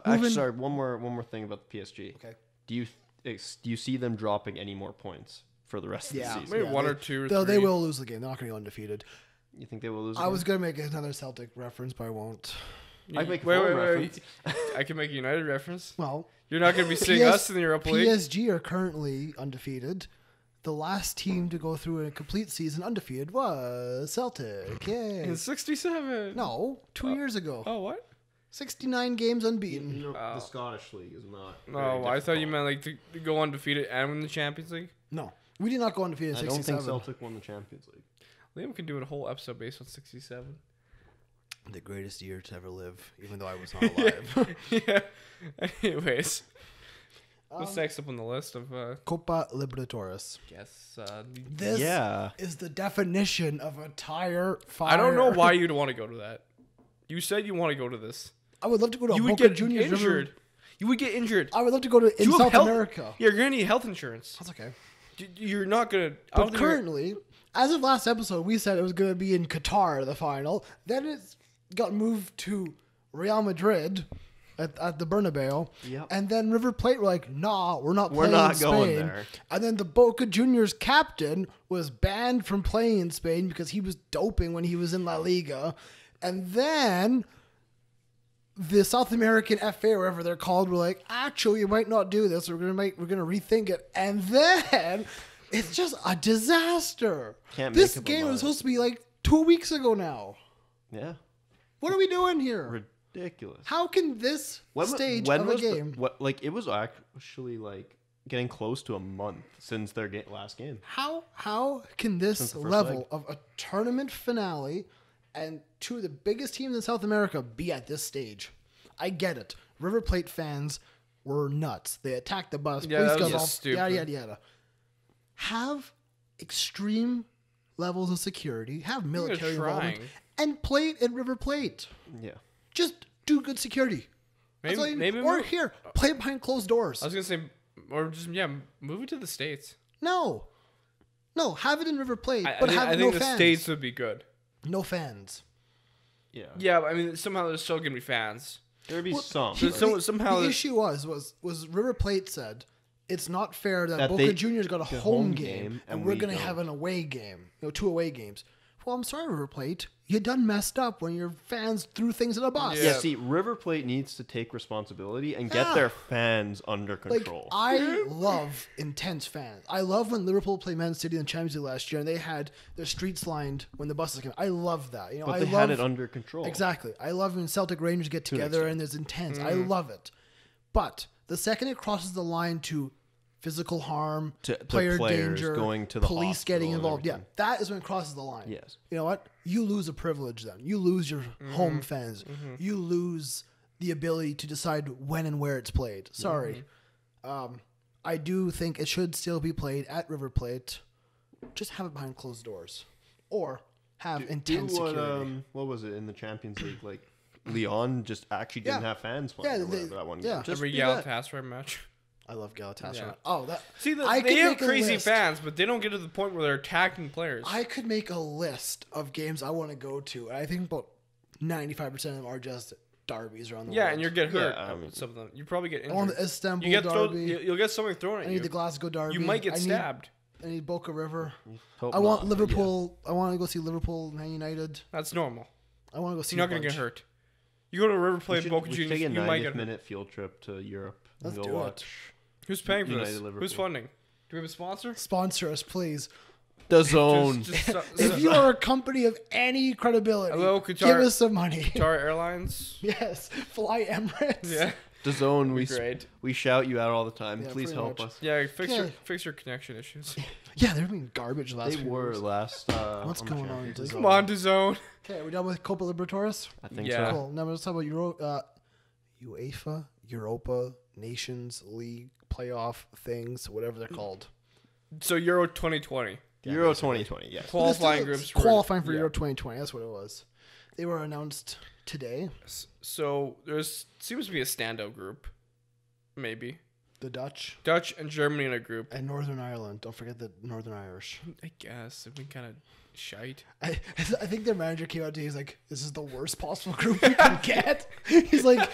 Actually, sorry. One more thing about the PSG. Okay. Do you see them dropping any more points for the rest of the season? Maybe one or two or three. They will lose the game. They're not going to go undefeated. You think they will lose? I was going to make another Celtic reference, but I won't. I make reference. I can make a United reference. Well, you're not going to be seeing us in the Europa League. PSG are currently undefeated. the last team to go through a complete season undefeated was Celtic. Yay. In 67. No, 2 years ago. Oh, what? 69 games unbeaten. You know, the Scottish League is not. No, I thought you meant like to go undefeated and win the Champions League. No, we did not go undefeated in 67. I don't think Celtic won the Champions League. Liam can do a whole episode based on 67. The greatest year to ever live, even though I was not alive. Yeah. Anyways. What's next up on the list of Copa Libertadores? Yes. This is the definition of a tire fire. I don't know why you'd want to go to that. You said you want to go to this. I would love to go to You would Boca get Juniors injured. You would get injured. I would love to go to in South America. You're going to need health insurance. That's okay. You're not going to... But currently, as of last episode, we said it was going to be in Qatar, the final. Then it got moved to Real Madrid at the Bernabeu. Yep. And then River Plate were like, nah, we're not playing in Spain. Going there. And then the Boca Juniors captain was banned from playing in Spain because he was doping when he was in La Liga. And then the South American FA, wherever they're called, were like, actually, you might not do this. We're gonna rethink it. And then it's just a disaster. This game was supposed to be like 2 weeks ago now. Yeah. What are we doing here? Ridiculous. How can this stage of a game? It was actually like getting close to a month since their last game. How can this level of a tournament finale and two of the biggest teams in South America be at this stage? I get it. River Plate fans were nuts. They attacked the bus. Yeah, police that was got just stupid. Yada, yada, yada. Have extreme levels of security. Have military involvement. And play it in River Plate. Yeah. Just do good security. Here, play it behind closed doors. I was going to say, or just, move it to the States. No, have it in River Plate, I think the States would be good. No fans. Yeah. Yeah, I mean, somehow there's still going to be fans. There'd be some. Somehow the issue was River Plate said, it's not fair that Boca Juniors got a home game and we're going to have an away game. 2 away games. Well, I'm sorry, River Plate. You done messed up when your fans threw things in a bus. Yeah, see, River Plate needs to take responsibility and get their fans under control. I love intense fans. I love when Liverpool played Man City in the Champions League last year and they had their streets lined when the buses came. I love that. But they had it under control. Exactly. I love when Celtic Rangers get together and there's intense. I love it. But the second it crosses the line to physical harm, to player danger, going to the police getting involved. Yeah, that is when it crosses the line. Yes. You know what? You lose a privilege then. You lose your home fans. You lose the ability to decide when and where it's played. Sorry. I do think it should still be played at River Plate. Just have it behind closed doors. Or have intense security. What was it in the Champions League? Like, Lyon just actually didn't have fans playing that one game. Just every Galatasaray match. I love Galatasaray. Yeah. Oh, that. See, they have crazy fans, but they don't get to the point where they're attacking players. I could make a list of games I want to go to, and I think about 95% of them are just derbies around the world. Yeah, and you'll get hurt. Some of them. You probably get injured. I want the Istanbul derby. You'll get something thrown at you. I need the Glasgow derby. You might get stabbed. I need Boca River. I want Liverpool. I want to go see Liverpool, Man United. That's normal. I want to go see. You're not going to get hurt. You go to River Plate, Boca Juniors, you might get a 90-minute field trip to Europe. Let's and go watch. Who's paying for this? Liverpool. Who's funding? Do we have a sponsor? Sponsor us, please. The Zone. If you are a company of any credibility, give us some money. Qatar Airlines. Yes. Fly Emirates. Yeah. The Zone. We shout you out all the time. Yeah, please help us. Yeah, fix your connection issues. Yeah, they're being garbage last They were years. last. What's going on? Come on, DAZN. Okay, are we done with Copa Libertadores? I think so. Cool. Now let's talk about UEFA, Europa, Nations League, playoff things, whatever they're called. So Euro 2020. Euro 2020, yes. Qualifying groups. Qualifying for Euro 2020, that's what it was. They were announced today. So seems to be a standout group. Maybe. The Dutch and Germany in a group. And Northern Ireland. Don't forget the Northern Irish. I guess. It'd be kind of shite. I think their manager came out to he's like, this is the worst possible group you can get. He's like,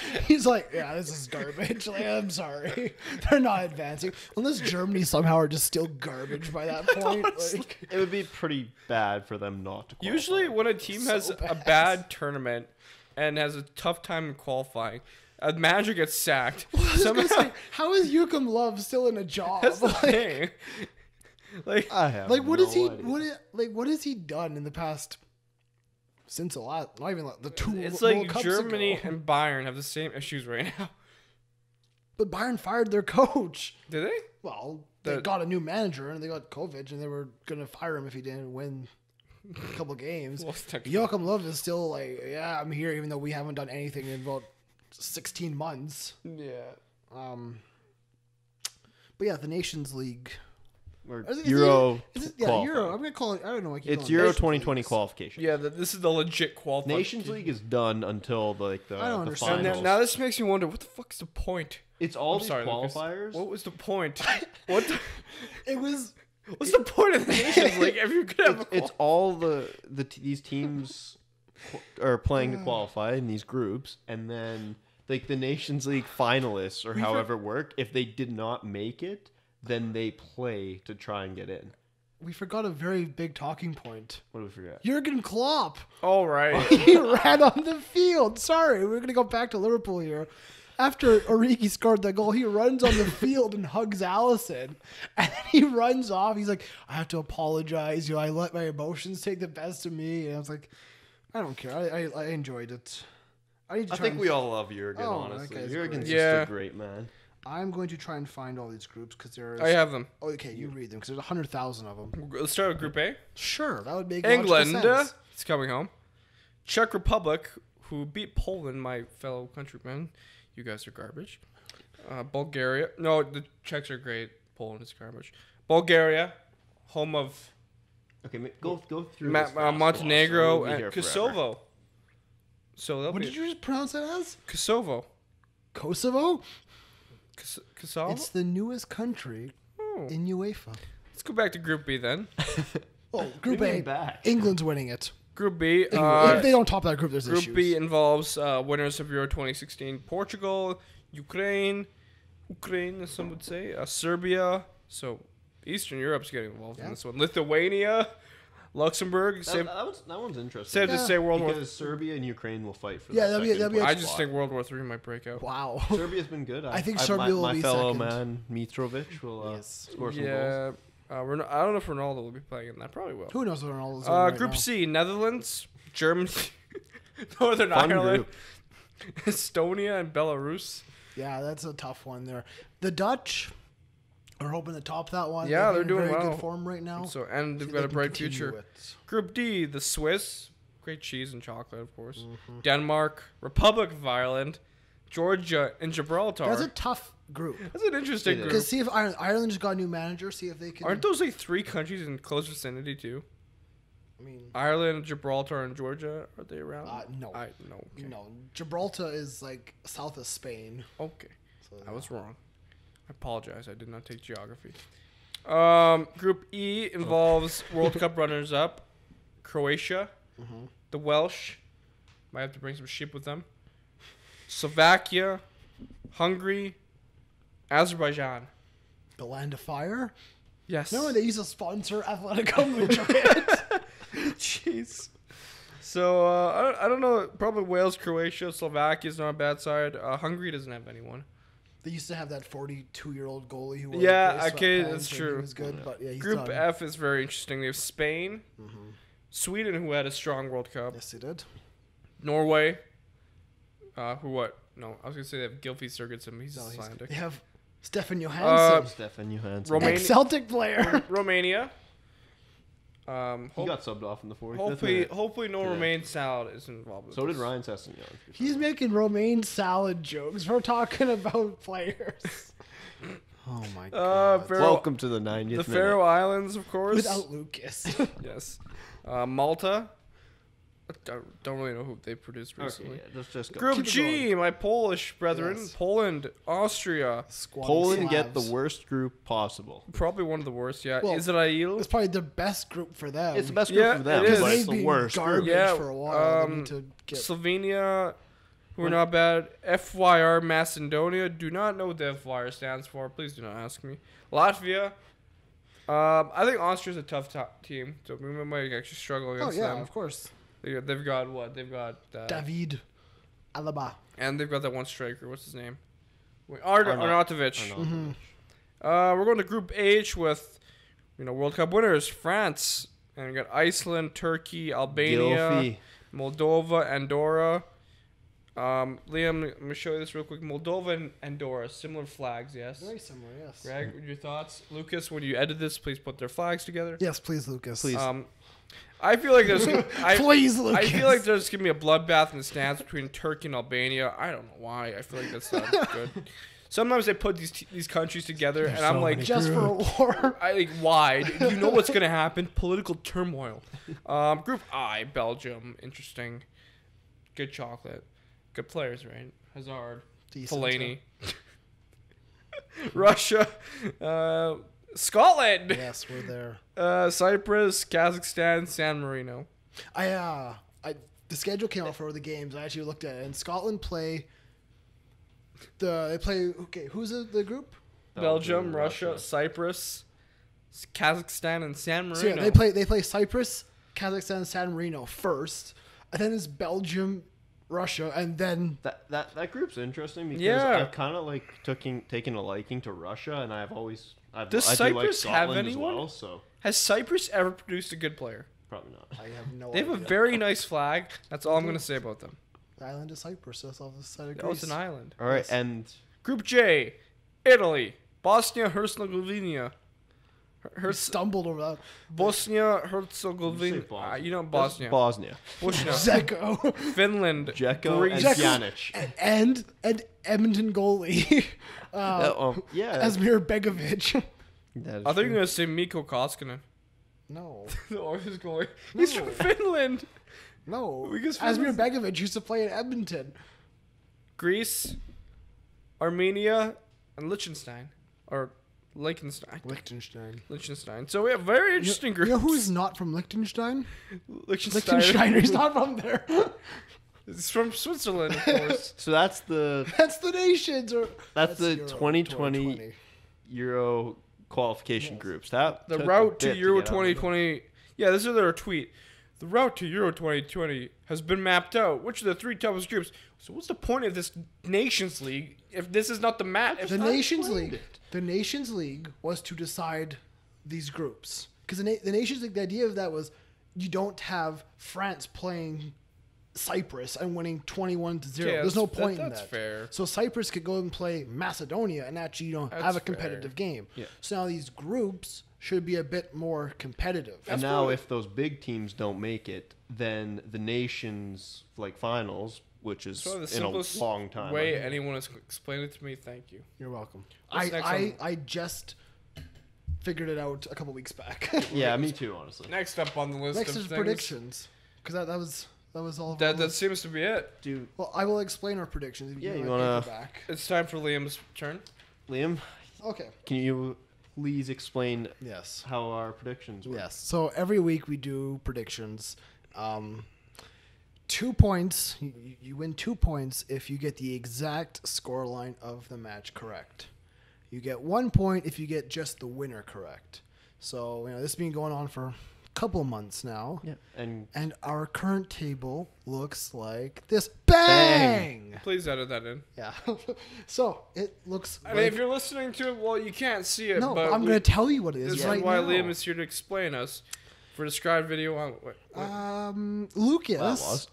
yeah, this is garbage. Like, I'm sorry. They're not advancing. Unless Germany somehow are just still garbage by that point. Like, it would be pretty bad for them not to qualify. Usually when a team has a bad tournament and has a tough time in qualifying, a manager gets sacked. Well, say, how is Joachim Löw still in a job? That's the thing. Like, I have what no is he? idea. What has he done in the past? Since the last, not even the two. it's World like Cups Germany ago. and Bayern have the same issues right now. But Bayern fired their coach. Did they? Well, they got a new manager and they got Kovac, and they were gonna fire him if he didn't win a couple games. Joachim Löw is still like, yeah, I'm here, even though we haven't done anything in about 16 months. Yeah. But yeah, the Nations League. Or Euro. Euro. I'm gonna call it. I don't know. It's Euro 2020 qualification. Yeah, this is the legit qualification. Nations League is done until the I don't understand. finals. Now this makes me wonder, what the fuck's the point? It's all these qualifiers. What was the point? What? It was. What's the point of the Nations League if you're gonna have It's all these teams are playing to qualify in these groups, and then like the Nations League finalists or however it work, if they did not make it, then they play to try and get in. We forgot a very big talking point. What did we forget? Jurgen Klopp. All right. He ran on the field. Sorry, we're gonna go back to Liverpool here. After Origi scored that goal, he runs on the field and hugs Allison. And then he runs off. He's like, I have to apologize. I let my emotions take the best of me. And I was like, I don't care. I enjoyed it. I think we all love Jurgen, honestly. Jurgen's just a great man. I'm going to try and find all these groups because there's... I have them. Oh, okay, you read them because there's 100,000 of them. Let's start with Group A. Sure, that would make England. sense. It's coming home. Czech Republic, who beat Poland, my fellow countrymen. You guys are garbage. Bulgaria. No, the Czechs are great. Poland is garbage. Bulgaria, home of... Okay, go through Montenegro and Kosovo. So what did you just pronounce it as? Kosovo. Kosovo? Kosovo? It's the newest country in UEFA. Let's go back to Group B then. Group A. England's winning it. Group B. If they don't top that group, there's issues. Group B involves winners of Euro 2016: Portugal, Ukraine, as some would say, Serbia. So Eastern Europe's getting involved in this one. Lithuania, Luxembourg. That one's interesting. Safe to say World War. Because Serbia and Ukraine will fight for. Yeah, that'd be. I just think World War III might break out. Wow. Serbia's been good. I think Serbia will be my fellow second. man Mitrovic will score some goals. Yeah. I don't know if Ronaldo will be playing in that. Probably will. Who knows what Ronaldo's doing right Group now. C: Netherlands, Germany, Northern Fun Ireland, group. Estonia, and Belarus. Yeah, that's a tough one there. The Dutch are hoping to top that one. Yeah, they're in doing very well. good form right now. And they've See got if a they bright can continue future. it. Group D: the Swiss, great cheese and chocolate, of course. Denmark, Republic of Ireland, Georgia, and Gibraltar. That's a tough group. That's an interesting group. Because see if Ireland just got a new manager. See if they can. Aren't those like 3 countries in close vicinity too? I mean, Ireland, Gibraltar, and Georgia, are they around? no. No. Okay. No, Gibraltar is like south of Spain. Okay. So, I was wrong. I apologize. I did not take geography. Group E involves World Cup runners-up, Croatia, the Welsh. Might have to bring some sheep with them. Slovakia, Hungary, Azerbaijan. The Land of Fire. Yes. No, they used to sponsor Atletico Madrid. Jeez. So I don't know. Probably Wales, Croatia, Slovakia's not a bad side. Hungary doesn't have anyone. They used to have that 42-year-old goalie who. Okay, that's true. He was good, but yeah, he's Group done. F is very interesting. They have Spain, Sweden, who had a strong World Cup. Yes, they did. Norway, who what? No, I was gonna say they have Gylfi Sigurdsson. He's Icelandic. They have Stefan Johansson. Stefan Johansson. Romania. Ex-Celtic player. Romania. He got subbed off in the 40th. Hopefully no romaine salad is involved with So this. did Ryan Sessegnon. He's making romaine salad jokes. We're talking about players. Oh my god. Welcome to the 90th The Faroe Islands, of course. Without Lucas. Yes. Malta. Don't really know who they produced recently. Okay, yeah, just go. Group G, my Polish brethren. Yes. Poland, Austria. Poland get the worst group possible. Probably one of the worst, yeah. Well, Israel. It's probably the best group for them. It's the best group for them, it is. but it's They've the worst been group. garbage for a while. They need to get... Slovenia, who are not bad. FYR Macedonia. Do not know what the FYR stands for. Please do not ask me. Latvia. I think Austria's a tough team, so we might actually struggle against them. Of course. They've got what? They've got David Alaba. And they've got that one striker. What's his name? Arnautovic. Mm-hmm. We're going to Group H with World Cup winners, France. And we got Iceland, Turkey, Albania, Moldova, Andorra. Liam, let me show you this real quick. Moldova and Andorra, similar flags, yes? Very similar, yes. Greg, your thoughts? Lucas, when you edit this, please put their flags together. Yes, please, Lucas. Please. I feel like there's please, Lucas. I feel like there's gonna be a bloodbath in the stands between Turkey and Albania. I don't know why. I feel like that's not good. Sometimes they put these countries together, and I'm like, just for a war. I like, why? Do you know what's gonna happen? Political turmoil. Group I, Belgium, interesting. Good chocolate. Good players, right? Hazard, Fellaini. Russia, Scotland. Yes, we're there. Cyprus, Kazakhstan, San Marino. The schedule came out for the games. I actually looked at it, and Scotland play. Who's the group? Belgium, Russia, Cyprus, Kazakhstan, and San Marino. So yeah, they play Cyprus, Kazakhstan, and San Marino first, and then it's Belgium, Russia, and then that group's interesting because I've kind of like taken a liking to Russia, and Does Cyprus have anyone? As well, so. Has Cyprus ever produced a good player? Probably not. I have no idea. They have a very nice flag. That's all I'm going to say about them. The island of Cyprus. That's off the side of Greece. Oh, it's an island. All right, and Group J, Italy, Bosnia-Herzegovina. Stumbled over that. Bosnia-Herzegovina. You know Bosnia. Bosnia. Zeko. Finland. Dzeko Greece. and Pjanic. And Edmonton goalie. Asmir Begovic. I thought you were going to say Mikko Koskinen. No. The Oilers goalie. He's from Finland. No. Asmir Begovic used to play in Edmonton. Greece, Armenia, and Liechtenstein. Or Liechtenstein. So we have a very interesting group. You know who's not from Liechtenstein? Liechtenstein. He's not from there. It's from Switzerland, of course. So that's the nations. That's the 2020 Euro qualification groups. The route to Euro 2020. Yeah, this is their tweet. The route to Euro 2020 has been mapped out. Which are the 3 toughest groups? So what's the point of this Nations League if this is not the map? The Nations League was to decide these groups. Because the Nations League, the idea of that was you don't have France playing Cyprus and winning 21-0. There's no point in that. That's fair. So Cyprus could go and play Macedonia and actually have a competitive game. Yeah. So now these groups should be a bit more competitive. And now if those big teams don't make it, then the nations finals, which is in a long time. Way anyone has explained it to me, thank you. You're welcome. I just figured it out a couple weeks back. Yeah, me too, honestly. Next up on the list Next is predictions. Because that was all. That seems to be it, dude. Well, I will explain our predictions. Yeah, you wanna? Back. It's time for Liam's turn. Liam. Okay. Can you please explain? Yes. How our predictions work? Yes. So every week we do predictions. 2 points. You win 2 points if you get the exact scoreline of the match correct. You get 1 point if you get just the winner correct. So this has been going on for couple months now. Yeah. And our current table looks like this. Bang! Please edit that in. Yeah. So it looks I mean, if you're listening to it, well, you can't see it. No, but I'm going to tell you what it is. This is why Liam is here to explain us. For described video on Lucas.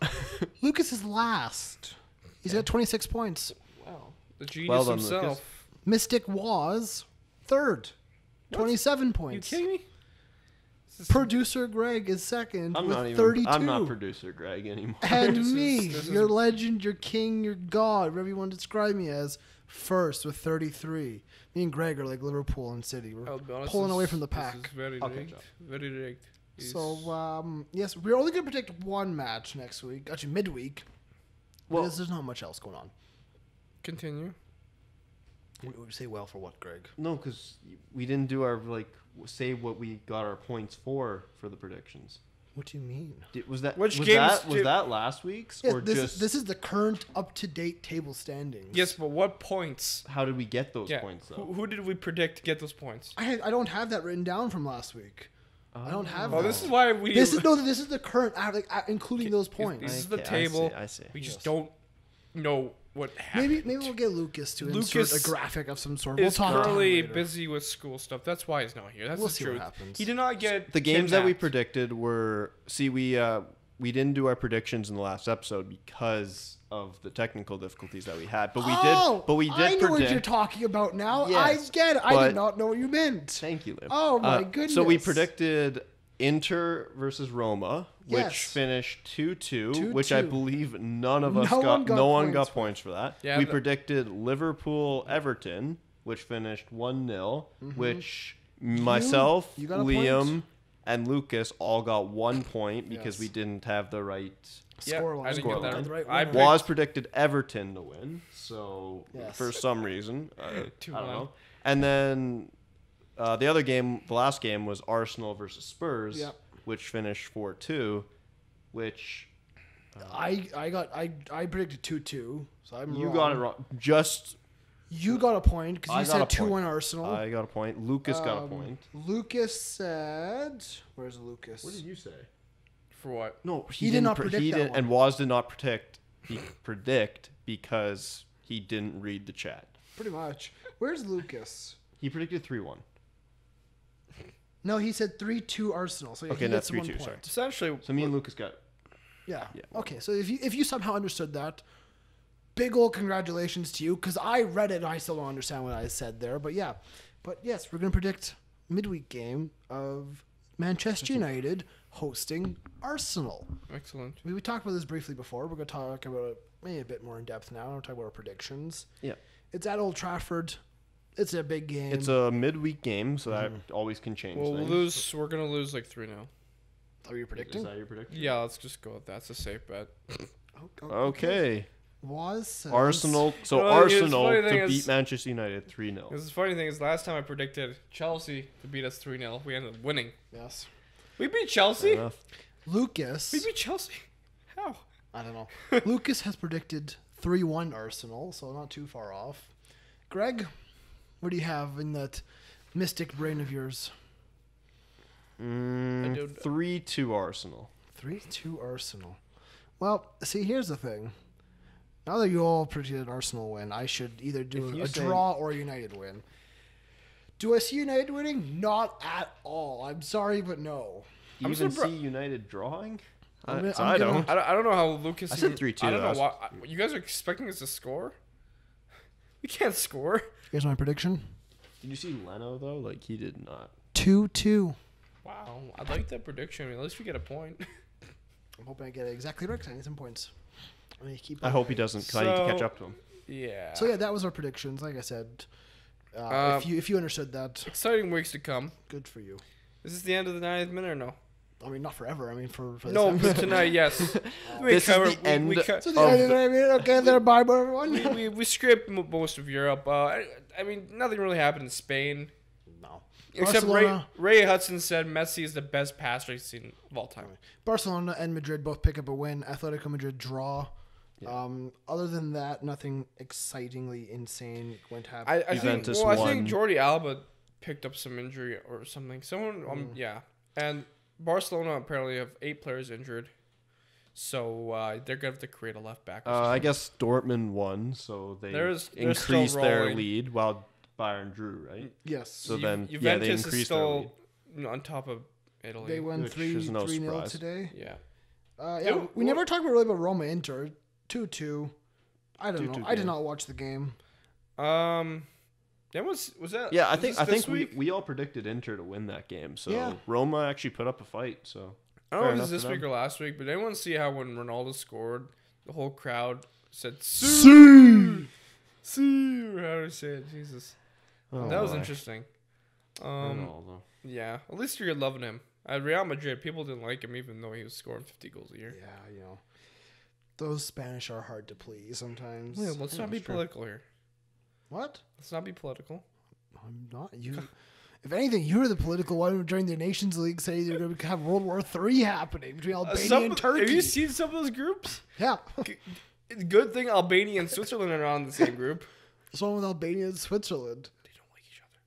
Lucas is last. He's got 26 points. Wow. The genius himself. Lucas. Mystic was third. 27 points. You kidding me? Producer Greg is second with 32. I'm not producer Greg anymore. And me, your legend, your king, your god, whatever you want to describe me as, first with 33. Me and Greg are like Liverpool and City. We're pulling away from the pack. This is very rigged. Very rigged. So, yes, we're only going to predict one match next week. Actually, midweek. Well, because there's not much else going on. Continue. Would you say well for what, Greg? No, because we didn't do our, say what we got our points for the predictions. What do you mean? Was that last week's? Yeah, this is the current up-to-date table standings. Yes, but what points? How did we get those points, though? Who did we predict to get those points? I don't have that written down from last week. I don't have that. Oh, this is why we... This is the current, including those points. This is the table. I see. We just don't know what happened. Maybe we'll get Lucas to insert a graphic of some sort. We'll talk currently busy with school stuff. That's why he's not here. That's the truth. He did not get the games that we predicted were. See, we didn't do our predictions in the last episode because of the technical difficulties that we had. But we did. But we did. I know what you're talking about now. Yes, I get it. I did not know what you meant. Thank you, Liv. Oh my goodness. So we predicted Inter versus Roma, which finished 2-2, which I believe none of us got. No one got points for that. Yeah, we predicted Liverpool Everton, which finished 1-0, which myself, Liam, and Lucas all got 1 point because we didn't have the right scoreline. I was predicted Everton to win, so for some reason, I don't know. And then the last game was Arsenal versus Spurs, which finished 4-2, which I predicted 2-2, so I'm you wrong. got it wrong. You got a point because you said 2-1 Arsenal. I got a point. Lucas got a point. Lucas said, "Where's Lucas?" What did you say? For what? No, he did not predict that one. And Waz did not predict because he didn't read the chat. Pretty much. Where's Lucas? He predicted 3-1. No, he said 3-2 Arsenal. So okay, that's 3-2. Sorry. Essentially, so me and Lucas got. Yeah. Okay, so if you somehow understood that, big ol' congratulations to you, because I read it and I still don't understand what I said there. But yeah. But yes, we're going to predict midweek game of Manchester United hosting Arsenal. Excellent. We talked about this briefly before. We're going to talk about it maybe a bit more in depth now. We'll talk about our predictions. Yeah. It's at Old Trafford. It's a big game. It's a midweek game, so that always can change things. We're going to lose like 3-0. Are you predicting? Is that your prediction? Yeah, let's just go with that. It's a safe bet. Okay. Was Arsenal. So Arsenal to beat Manchester United 3-0. The funny thing is, last time I predicted Chelsea to beat us 3-0, we ended up winning. Yes. We beat Chelsea. Lucas. We beat Chelsea. How? I don't know. Lucas has predicted 3-1 Arsenal, so not too far off. Greg, what do you have in that mystic brain of yours? 3-2 Arsenal. 3-2 Arsenal. Well, see, here's the thing. Now that you all predicted Arsenal win, I should either do a draw or a United win. Do I see United winning? Not at all. I'm sorry, but no. Do you even see United drawing? I don't. I don't know how Lucas. I said 3-2. I don't know why. You guys are expecting us to score? We can't score. Here's my prediction. Did you see Leno though? Like he did not. 2-2. Wow, I like that prediction. I mean, at least we get a point. I'm hoping I get it exactly right because I need some points. I hope he doesn't because I need to catch up to him. Yeah. So yeah, that was our predictions. Like I said, if you understood that. Exciting weeks to come. Good for you. Is this the end of the 90th minute or no? I mean, not forever. I mean, for no, but tonight, yes. This is the end. Okay, then bye, everyone. We scraped most of Europe. I mean, nothing really happened in Spain. No. Except Ray Hudson said Messi is the best passer he's seen of all time. Barcelona and Madrid both pick up a win. Atletico Madrid draw. Yeah. Other than that, nothing excitingly insane went to happen. I think Jordi Alba picked up some injury or something. And Barcelona apparently have 8 players injured, so they're gonna have to create a left back. I guess Dortmund won, so they increased their lead while Bayern drew, right? Yes. So then, Juventus they increased is still on top of Italy. They won 3-0 today. Yeah. We never talked really about Roma Inter 2-2. I don't know. I did not watch the game. That was that? Yeah, I think we all predicted Inter to win that game. So Roma actually put up a fight. So I don't know if it was this week or last week, but anyone see how when Ronaldo scored, the whole crowd said "See, see." How do I say it? Jesus, that was interesting. Yeah, at least you're loving him. At Real Madrid, people didn't like him, even though he was scoring 50 goals a year. Yeah, you know, those Spanish are hard to please sometimes. Yeah, let's not be political here. What? Let's not be political. I'm not. You. If anything, you're the political one during the Nations League saying you're going to have World War III happening between Albania and Turkey. Have you seen some of those groups? Yeah. Good thing Albania and Switzerland are not in the same group. What's wrong with Albania and Switzerland? They don't like each other.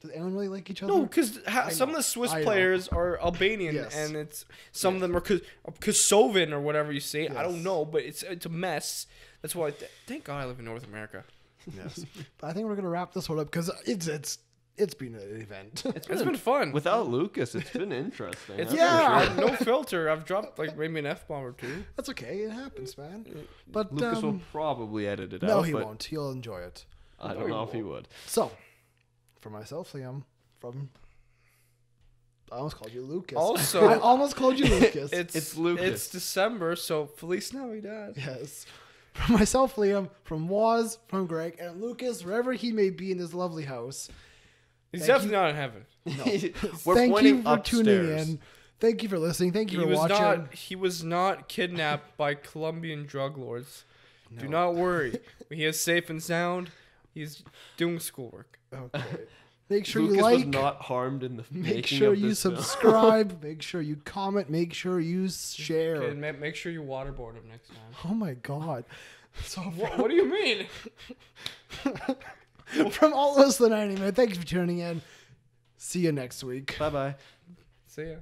Does anyone really like each other? No, because some of the Swiss players are Albanian, and it's some of them are Kosovan or whatever you say. Yes. I don't know, but it's a mess. That's why. Thank God I live in North America. Yes, but I think we're gonna wrap this one up because it's been an event. It's been fun. Without Lucas, it's been interesting. No filter. I've dropped like maybe an F-bomb or two. That's okay. It happens, man. But Lucas will probably edit it out. No, he won't. He'll enjoy it. I don't know if he would. So, for myself, Liam, I almost called you Lucas. Also, I almost called you Lucas. It's Lucas. It's December, so Feliz Navidad. Yes. From myself, Liam, from Waz, from Greg, and Lucas, wherever he may be in this lovely house. He's definitely not in heaven. No. We're Thank you for upstairs. tuning in. Thank you for listening. Thank you for watching. He was not kidnapped by Colombian drug lords. No. Do not worry. He is safe and sound. He's doing schoolwork. Okay. Make sure Lucas you like. Was not harmed in the Make sure you subscribe. Make sure you comment. Make sure you share. Okay, make sure you waterboard him next time. Oh my God. So what do you mean? From all of us, the 90 Minute, thank you for tuning in. See you next week. Bye-bye. See ya.